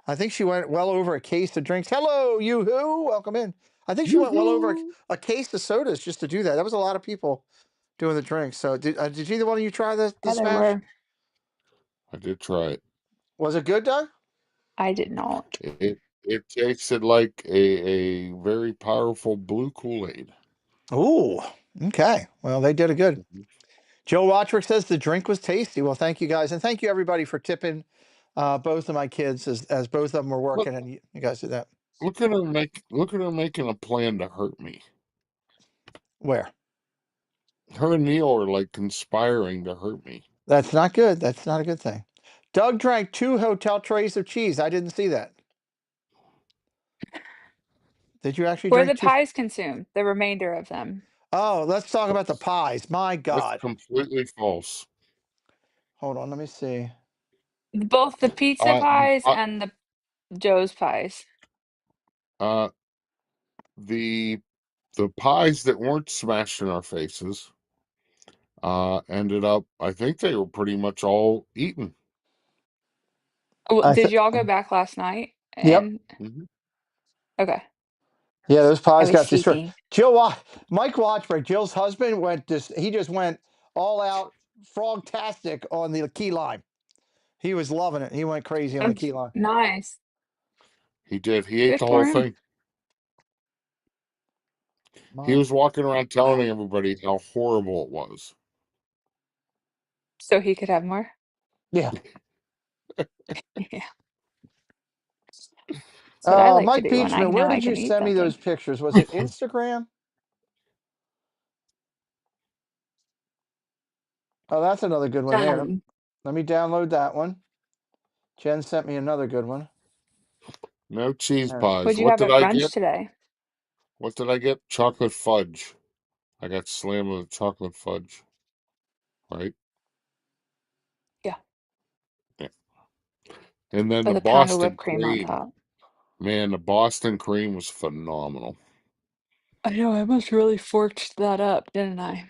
I think she went well over a case of drinks. Hello, you who? Welcome in. I think she went well over Yoo-hoo. a case of sodas just to do that. That was a lot of people doing the drinks. So did either one of you try the Yeah, there Smash? were. I did try it. Was it good, Doug? I did not. It tasted like a very powerful blue Kool-Aid. Ooh, okay. Well, they did a good. Mhm. Joe Watchrick says the drink was tasty. Well, thank you guys, and thank you everybody for tipping both of my kids as both of them were Look, working, and you guys did that. look at her making a plan to hurt me. Where? Her and Neil are like conspiring to hurt me. That's not good. That's not a good thing. Doug drank 2 hotel trays of cheese. I didn't see that. Did you actually Were drink the 2? pies consumed? The remainder of them? Oh, let's talk about the That's, pies. My that's God. completely false. Hold on, let me see. Both the pizza Uh, pies uh, and the Joe's pies. uh, the the pies that weren't smashed in our faces ended up. I think they were pretty much all eaten. Well, I did th y'all go back last night? Yep. And Hmm. okay, Yeah, those I pies was got destroyed. cheeky. Mike Watchberg, Jill's husband he just went all out frogtastic on the key lime. He was loving it. He went crazy on the key lime. Nice. He did. He ate Good the for whole him. thing. He My was walking around telling everybody how horrible it was. So he could have more? Yeah. Yeah. That's what I like to Mike do when I Beachman, know where I did you can eat send me something. those pictures? Was it Instagram? Oh, that's another good one there. Let me download that one. Jen sent me another good one. No cheese There. pies. What'd you What have did at I brunch get? today? What did I get? Chocolate fudge. I got slammed with chocolate fudge. Right? Yeah, Yeah. And then the with a pound of whipped Boston cream on cream. top. Man, the Boston cream was phenomenal. I know, I must really forked that up, didn't I?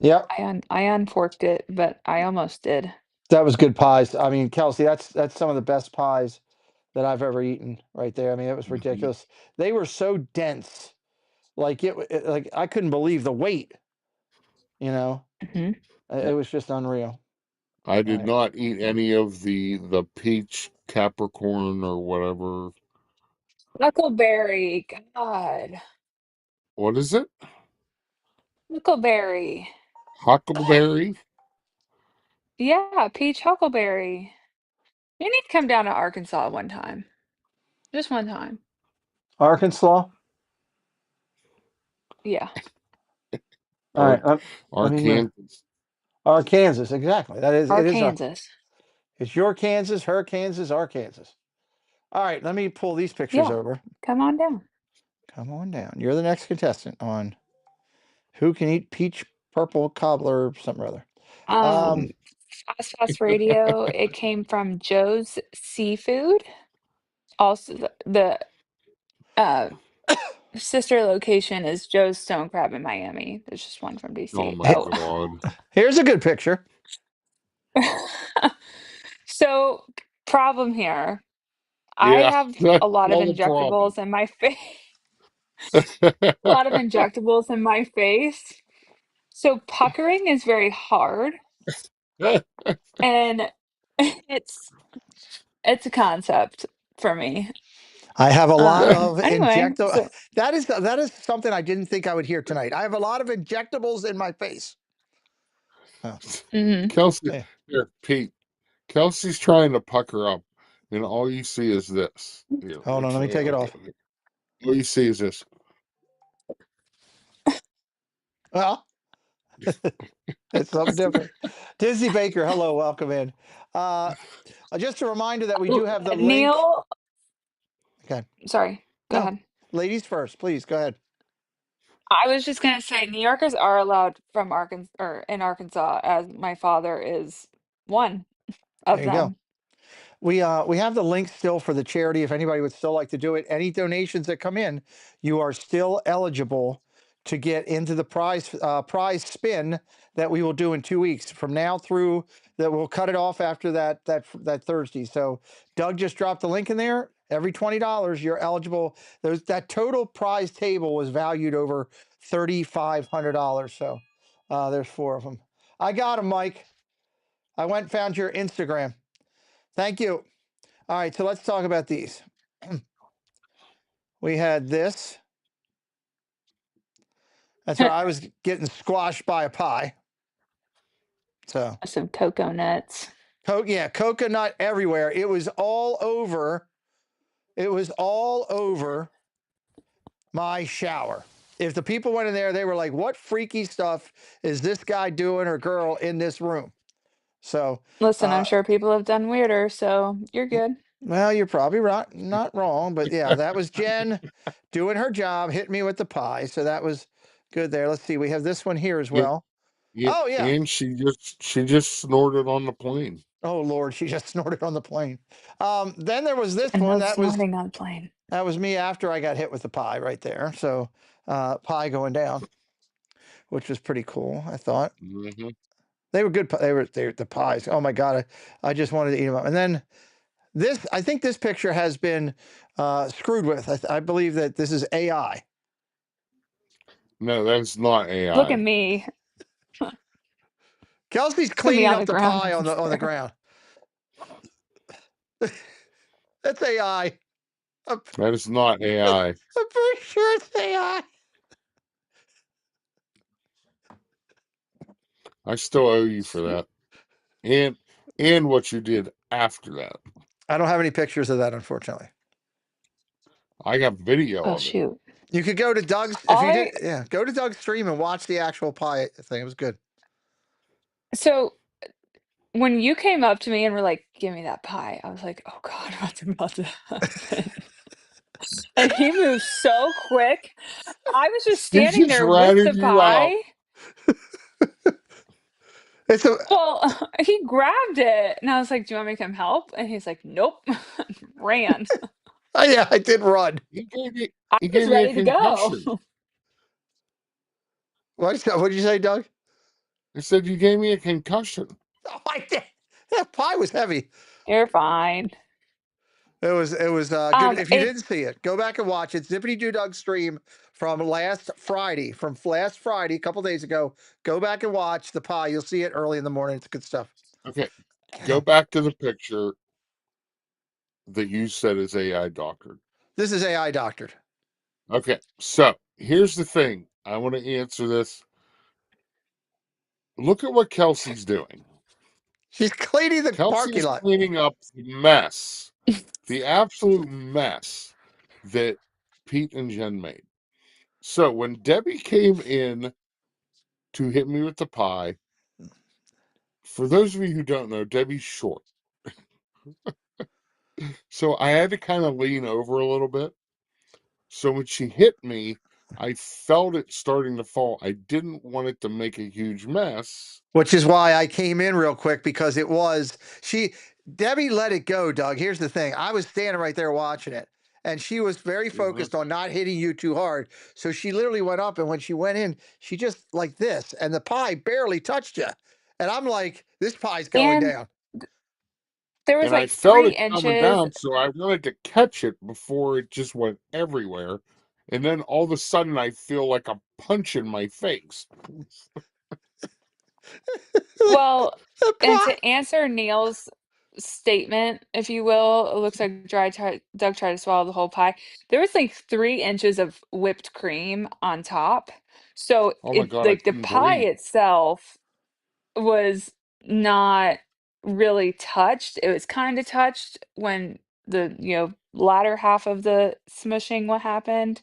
Yep. I unforked it, but I almost did. That was good pies. I mean, Kelsey, that's some of the best pies that I've ever eaten right there. I mean, it was Mhm. ridiculous. They were so dense. Like like I couldn't believe the weight, you know. Hmm. It was just unreal. I All did right. not eat any of the peach Capricorn or whatever. Huckleberry, God. What is it? Huckleberry. Huckleberry? Yeah, peach huckleberry. You need to come down to Arkansas one time. Just one time. Arkansas. Yeah. All Or right. Let me move. Arkansas? Arkansas, exactly. It is Arkansas. it's your Kansas, her Kansas, our Kansas. All right, let me pull these pictures Yeah, over. come on down. Come on down. You're the next contestant on Who Can Eat Peach Purple Cobbler or something or other. Um, Fast Radio, it came from Joe's Seafood. Also, the uh, sister location is Joe's Stone Crab in Miami. There's just one from Oh DC. my Oh. God. Here's a good picture. So, problem here. I Yeah, have that's a lot of not a problem. injectables in my face. A lot of injectables in my face. So puckering is very hard, and it's a concept for me. I have a lot of Anyway, injectable. so That is something I didn't think I would hear tonight. I have a lot of injectables in my face. Oh, Kelsey, yeah. here, Pete. Kelsey's trying to pucker up, and all you see is this. Here, Hold on, let me take it off. all you see is this. Well, it's something different. Disney Baker, hello, welcome in. Just a reminder that we do have the link. Neil, Okay. sorry, go No, ahead. ladies first, please go ahead. I was just gonna say New Yorkers are allowed from Arkansas or in Arkansas, as my father is one of There you go. them. We have the link still for the charity. If anybody would still like to do it, any donations that come in, you are still eligible to get into the prize spin that we will do in 2 weeks from now through that. We'll cut it off after that Thursday. So Doug just dropped the link in there. Every $20 you're eligible. That total prize table was valued over $3,500. So there's 4 of them. I got them, Mike. I went and found your Instagram. Thank you. All right, so let's talk about these. We had this. That's right. I was getting squashed by a pie. So, Some cocoa nuts. coconut everywhere. It was all over. It was all over my shower. If the people went in there, they were like, "What freaky stuff is this guy doing or girl in this room?" So, Listen, I'm sure people have done weirder, so you're good. well, you're probably right, not wrong, but yeah, that was Jen doing her job, hitting me with the pie. So that was good there. Let's see. We have this one here as well. Oh yeah. And she just snorted on the plane. Oh Lord, she just snorted on the plane. Then there was this I one love that was snorting on plane. that was me after I got hit with the pie right there. So pie going down, which was pretty cool. I thought Mm-hmm. they were good. They were the pies. Oh my God, I just wanted to eat them up. And then this, I think this picture has been screwed with. I believe that this is AI. No, that's not AI. Look at me. Kelsey's Me cleaning on up the the ground pie on the over there. ground. That's AI. I'm That is not AI. pretty sure it's AI. I still owe you for that, and what you did after that. I don't have any pictures of that, unfortunately. I got video Oh of it. shoot. You could go to Doug's if you did. Yeah, go to Doug's stream and watch the actual pie thing. It was good. So when you came up to me and were like, "Give me that pie," I was like, "Oh God, what's about to happen?" And he moved so quick. I was just He's standing just there with ratting the you out. pie. It's a Well, he grabbed it, and I was like, "Do you want me to come help?" And he's like, "Nope," ran. oh, yeah, I did run. He gave me I he was gave me a ready to go. concussion. What did you say, Doug? I said you gave me a concussion. Oh, I did. That pie was heavy. You're fine. It was good. If you It didn't see it, go back and watch it. Zippity Doo Doug stream from last Friday, a couple days ago. Go back and watch the pie. You'll see it early in the morning. It's good stuff. Okay, go back to the picture that you said is AI doctored. This is AI doctored. Okay, so here's the thing. I want to answer this. Look at what Kelsey's doing. She's cleaning the Kelsey parking is lot. cleaning up the mess, the absolute mess that Pete and Jen made. So when Debbie came in to hit me with the pie, for those of you who don't know, Debbie's short. So I had to kind of lean over a little bit. So when she hit me, I felt it starting to fall. I didn't want it to make a huge mess. Which is why I came in real quick because Debbie let it go, Doug. Here's the thing. I was standing right there watching it, and she was very focused on not hitting you too hard. So she literally went up, and when she went in, she just like this, and the pie barely touched you. And I'm like, this pie's going and down. there was And I like felt 3 it coming inches. down, so I wanted to catch it before it just went everywhere. And then all of a sudden, I feel like a punch in my face. Well, The and pie. to answer Neil's statement, if you will, it looks like Doug tried to swallow the whole pie. There was like 3 inches of whipped cream on top. So Oh my it God, I like the couldn't pie breathe. itself was not really touched. It was kind of touched when the, latter half of the smushing what happened,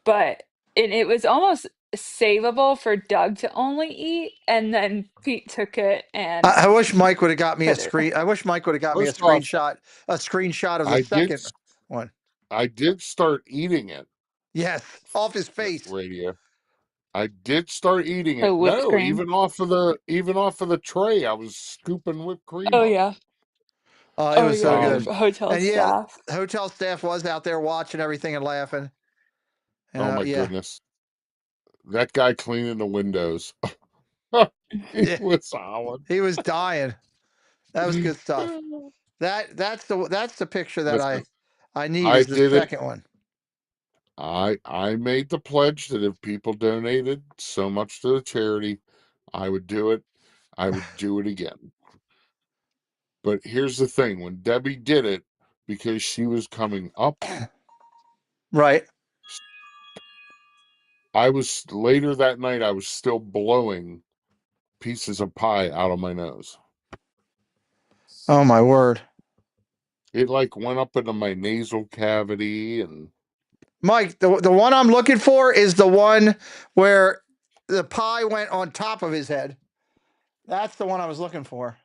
but it was almost savable for Doug to only eat, and then Pete took it and I wish Mike would have got me a put it. screen. I wish Mike would have got me a First off, screenshot of the I did second one. I did start eating it, Yes, off his face. Radio. I did start eating Oh, it. whipped No, cream. even off of the tray, I was scooping whipped cream Oh up. yeah. It Oh was so yeah. good. Hotel And yeah, staff. hotel staff was out there watching everything and laughing. Oh my Yeah, goodness. That guy cleaning the windows. He yeah, was howling. he was dying. That was good stuff. That's the picture that Listen, I need I is the did it. second one. I made the pledge that if people donated so much to the charity, I would do it. I would do it again. But here's the thing, when Debbie did it, because she was coming up, Right. I was later that night, I was still blowing pieces of pie out of my nose. Oh my word. It like went up into my nasal cavity and Mike, the one I'm looking for is the one where the pie went on top of his head. That's the one I was looking for.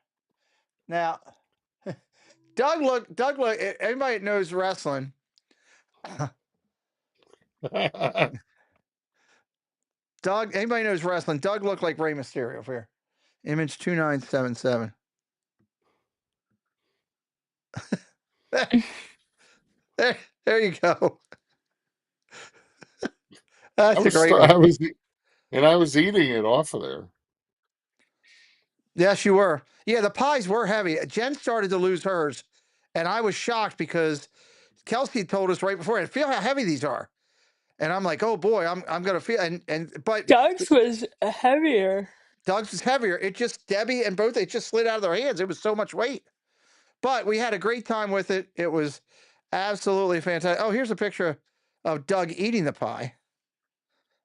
Now, Doug look, anybody that knows wrestling, anybody knows wrestling, Doug looked like Rey Mysterio over here. Image 2977. there you go. That's a great one. I was eating it off of there. Yes, you were. Yeah, the pies were heavy. Jen started to lose hers, and I was shocked because Kelsey told us right before, and feel how heavy these are. And I'm like, oh boy, I'm gonna feel but Doug's was heavier. Doug's is heavier. It just Debbie and both it just slid out of their hands. It was so much weight. But we had a great time with it. It was absolutely fantastic. Oh, here's a picture of Doug eating the pie.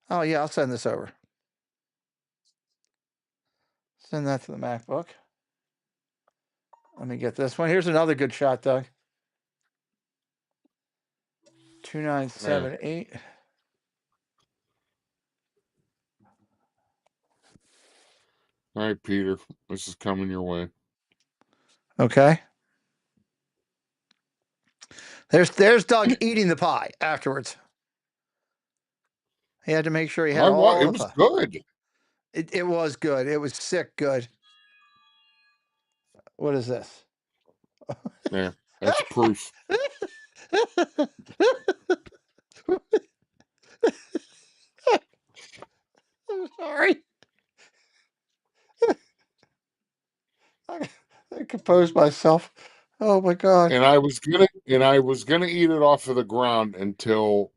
Oh yeah, I'll send this over. Send that to the MacBook. Let me get this one. Here's another good shot, Doug. 2978. All right, Peter, this is coming your way. Okay. There's Doug eating the pie afterwards. He had to make sure he had all It the was pie. good. It was good. It was sick good. What is this? Yeah, that's proof. I'm sorry. I composed myself. Oh my god. And I was gonna eat it off of the ground until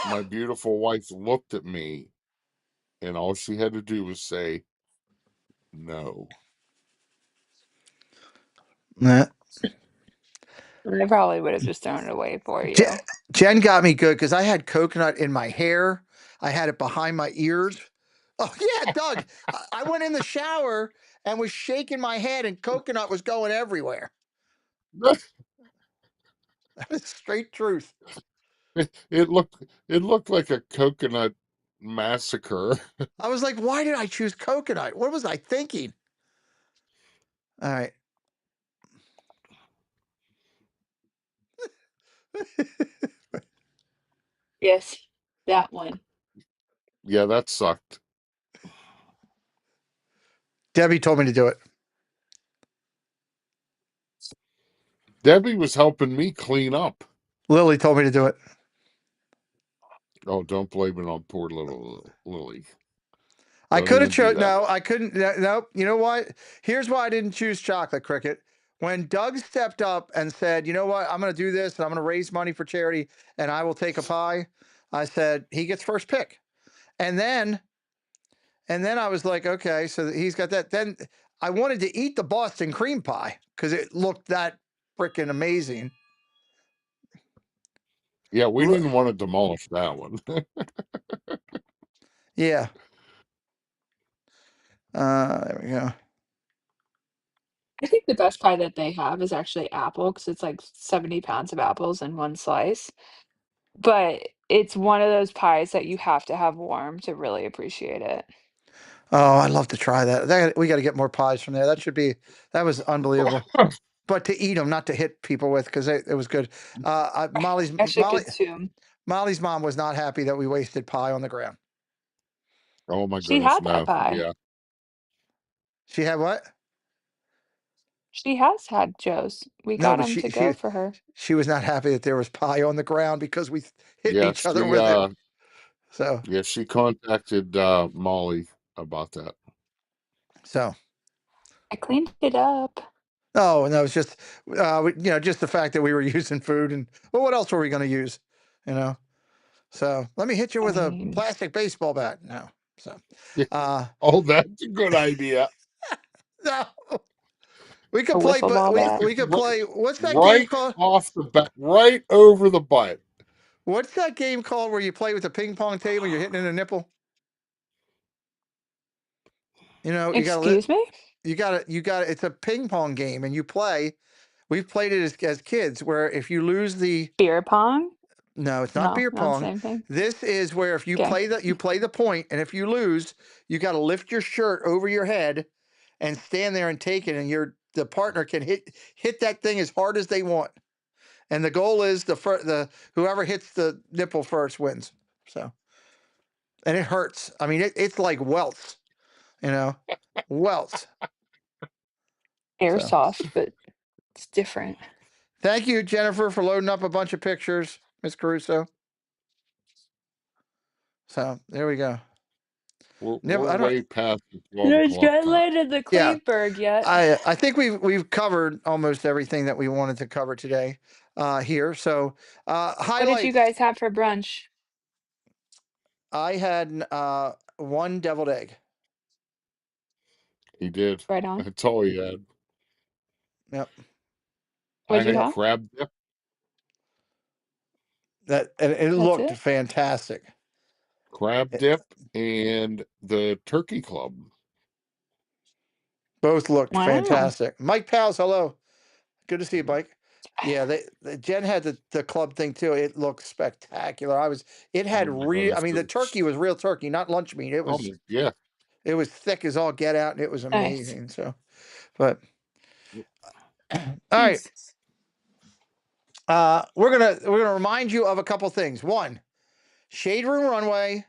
my beautiful wife looked at me, and all she had to do was say no. Nah. I probably would have just thrown it away for you. Jen got me good because I had coconut in my hair. I had it behind my ears. Oh yeah, Doug. I went in the shower and was shaking my head, and coconut was going everywhere. That is straight truth. It looked like a coconut massacre. I was like, why did I choose coconut? What was I thinking? All right. Yes, that one. Yeah, that sucked. Debbie told me to do it. Debbie was helping me clean up. Lily told me to do it. Oh, don't blame it on poor little Lily. I Don't could have even do chosen. that. No, I couldn't. No, you know what? Here's why I didn't choose chocolate cricket. When Doug stepped up and said, "You know what? I'm going to do this, and I'm going to raise money for charity, and I will take a pie," I said he gets first pick. And then I was like, okay, so he's got that. Then I wanted to eat the Boston cream pie because it looked that freaking amazing. Yeah, we didn't want to demolish that one. Yeah. There we go. I think the best pie that they have is actually apple because it's like 70 pounds of apples in one slice. But it's one of those pies that you have to have warm to really appreciate it. Oh, I'd love to try that. We got to get more pies from there. That was unbelievable. But to eat them, not to hit people with, because it was good. Actually consume. Molly's mom was not happy that we wasted pie on the ground. Oh my She goodness, had that no. pie. Yeah. She had what? She has had Joe's. We No, got but them to go for her. she was not happy that there was pie on the ground because we hit Yeah, each other she with it. So yeah, she contacted Molly about that. I cleaned it up. oh no, it's just just the fact that we were using food, and well, what else were we going to use? You know. So let me hit you I with a mean, plastic baseball bat. No. So Oh, that's a good idea. no. We could a play, wiffle but ball bat. we could Right, play. What's that game right called? off the bat, right over the butt. What's that game called where you play with a ping pong table? You're hitting in a nipple. You know, Excuse me? you got it. It's a ping pong game, and you play. We've played it as kids, where if you lose the Beer pong? no, it's not No, beer not the pong. same thing. This is where if you Okay. play the point, and if you lose, you got to lift your shirt over your head and stand there and take it, and the partner can hit that thing as hard as they want. And the goal is the whoever hits the nipple first wins. So, and it hurts. I mean, it's like welts, welts. Airsoft, but it's different. Thank you, Jennifer, for loading up a bunch of pictures, Miss Caruso. So there we go. We're I don't. way past the 12 You guys o'clock got time. landed the Yeah, Kleberg yet? I think we've covered almost everything that we wanted to cover today here. So What did you highlights. guys have for brunch? I had one deviled egg. He did. Right on. That's all he had. Yep. I What'd you had have? crab dip. And it That's looked it? fantastic. Crab dip and the turkey club. Both looked Wow. fantastic. Mike Pals, hello. Good to see you, Mike. Yeah, Jen had the club thing too. It looked spectacular. It had Oh my real. I goodness. mean, the turkey was real turkey, not lunch meat. Oh yeah. It was thick as all get out, and it was Nice. amazing. So, but all right, Nice. we're gonna remind you of a couple things. One, Shade Room Runway.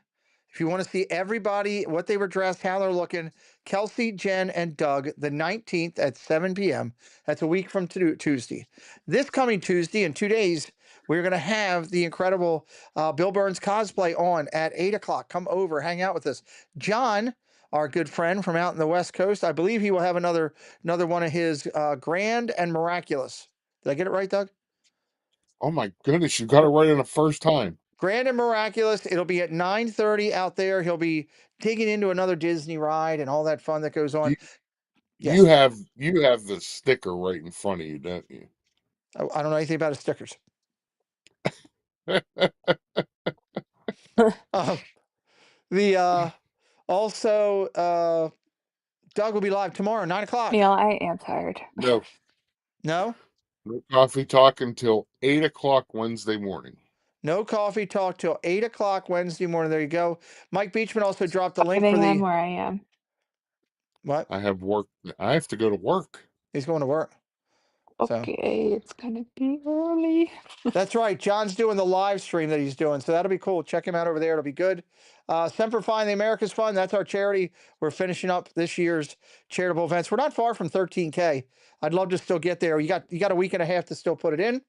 If you want to see everybody, what they were dressed, how they're looking, Kelsey, Jen, and Doug, the 19th at 7 p.m. That's a week from Tuesday. This coming Tuesday, in 2 days, we're going to have the incredible Bill Burns cosplay on at 8 o'clock. Come over, hang out with us. John, our good friend from out in the West Coast, I believe he will have another one of his Grand and Miraculous. Did I get it right, Doug? Oh my goodness, you got it right on the first time. Grand and Miraculous. It'll be at 9:30 out there. He'll be digging into another Disney ride and all that fun that goes on. You, Yes. you have the sticker right in front of you, don't you? I don't know anything about his stickers. The also Doug will be live tomorrow, 9 o'clock. Neil, I am tired. No, No? no coffee talk until 8 o'clock Wednesday morning. No coffee talk till 8 o'clock Wednesday morning. There you go. Mike Beachman also dropped the 5 link for a.m. the where I am. what? I have work. I have to go to work. He's going to work. So Okay, it's gonna be early. that's right. John's doing the live stream that he's doing. So that'll be cool. Check him out over there. It'll be good. Semper Fi, the America's Fund. That's our charity. We're finishing up this year's charitable events. We're not far from 13K. I'd love to still get there. You got a week and a half to still put it in.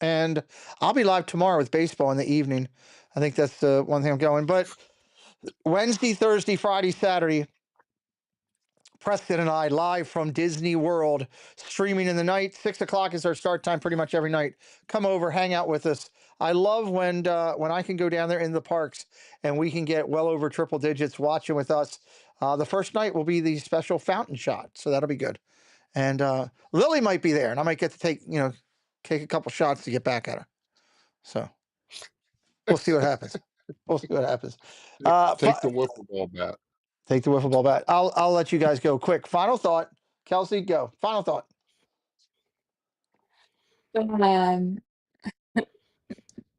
And I'll be live tomorrow with baseball in the evening. I think that's the one thing I'm going. But Wednesday, Thursday, Friday, Saturday, Preston and I live from Disney World, streaming in the night. 6 o'clock is our start time pretty much every night. Come over, hang out with us. I love when I can go down there in the parks and we can get well over triple digits watching with us. The first night will be the special fountain shot, so that'll be good. And Lily might be there, and I might get to take a couple shots to get back at her. So we'll see what happens. We'll see what happens. Take the wiffle ball bat. Take the wiffle ball bat. I'll let you guys go quick. Final thought. Kelsey, go. Final thought. Um,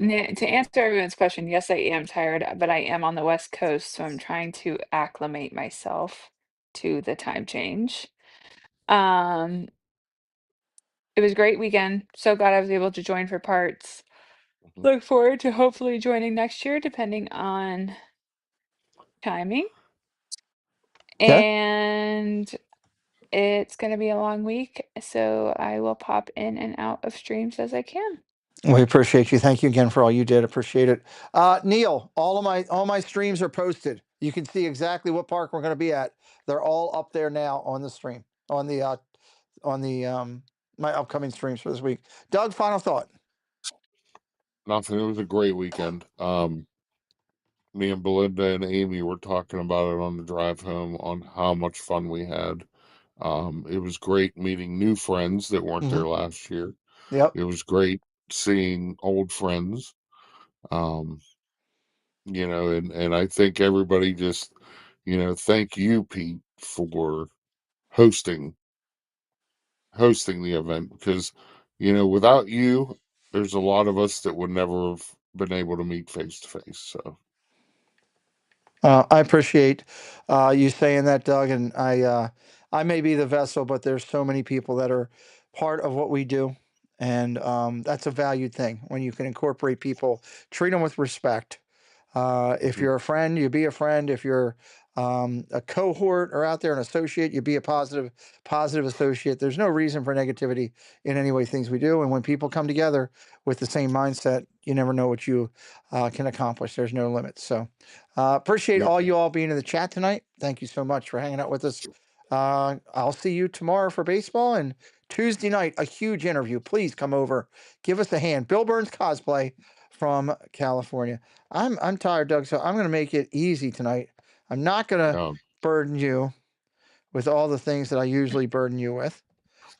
to answer everyone's question, yes, I am tired, but I am on the West Coast, so I'm trying to acclimate myself to the time change. Um, it was a great weekend. So glad I was able to join for parts. Mhm. Look forward to hopefully joining next year, depending on timing. Okay. And it's going to be a long week, so I will pop in and out of streams as I can. We appreciate you. Thank you again for all you did. Appreciate it. Neil, all my streams are posted. You can see exactly what park we're going to be at. They're all up there now on the stream, on the my upcoming streams for this week. Doug, final thought. Nothing. It was a great weekend. Me and Belinda and Amy were talking about it on the drive home on how much fun we had. It was great meeting new friends that weren't Mhm. there last year. Yep. It was great seeing old friends. Um, and I think everybody just, thank you, Pete, for hosting the event because, without you, there's a lot of us that would never have been able to meet face to face. So I appreciate you saying that, Doug, and I may be the vessel, but there's so many people that are part of what we do, and that's a valued thing when you can incorporate people, treat them with respect. If you're a friend, you be a friend. If you're a cohort or out there an associate, you be a positive associate. There's no reason for negativity in any way things we do, and when people come together with the same mindset, you never know what you can accomplish. There's no limits. So. Appreciate yeah, all you all being in the chat tonight. Thank you so much for hanging out with us. I'll see you tomorrow for baseball and Tuesday night, a huge interview. Please come over, give us a hand. Bill Burns cosplay from California. I'm tired, Doug, so I'm going to make it easy tonight. I'm not going to um, burden you with all the things that I usually burden you with,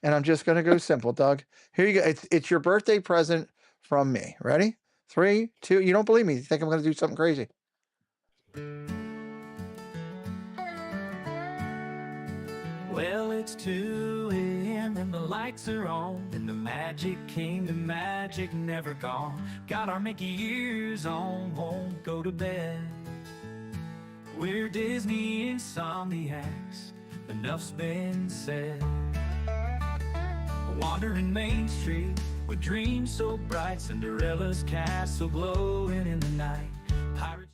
and I'm just going to go simple, Doug. Here you go. It's your birthday present from me. Ready? 3, 2. You don't believe me? You think I'm going to do something crazy? Well, it's 2 a.m. and the lights are on. In the Magic Kingdom, magic never gone. Got our Mickey ears on, won't go to bed. We're Disney Insomniacs, enough's been said. Wandering Main Street with dreams so bright, Cinderella's castle glowing in the night. Pirates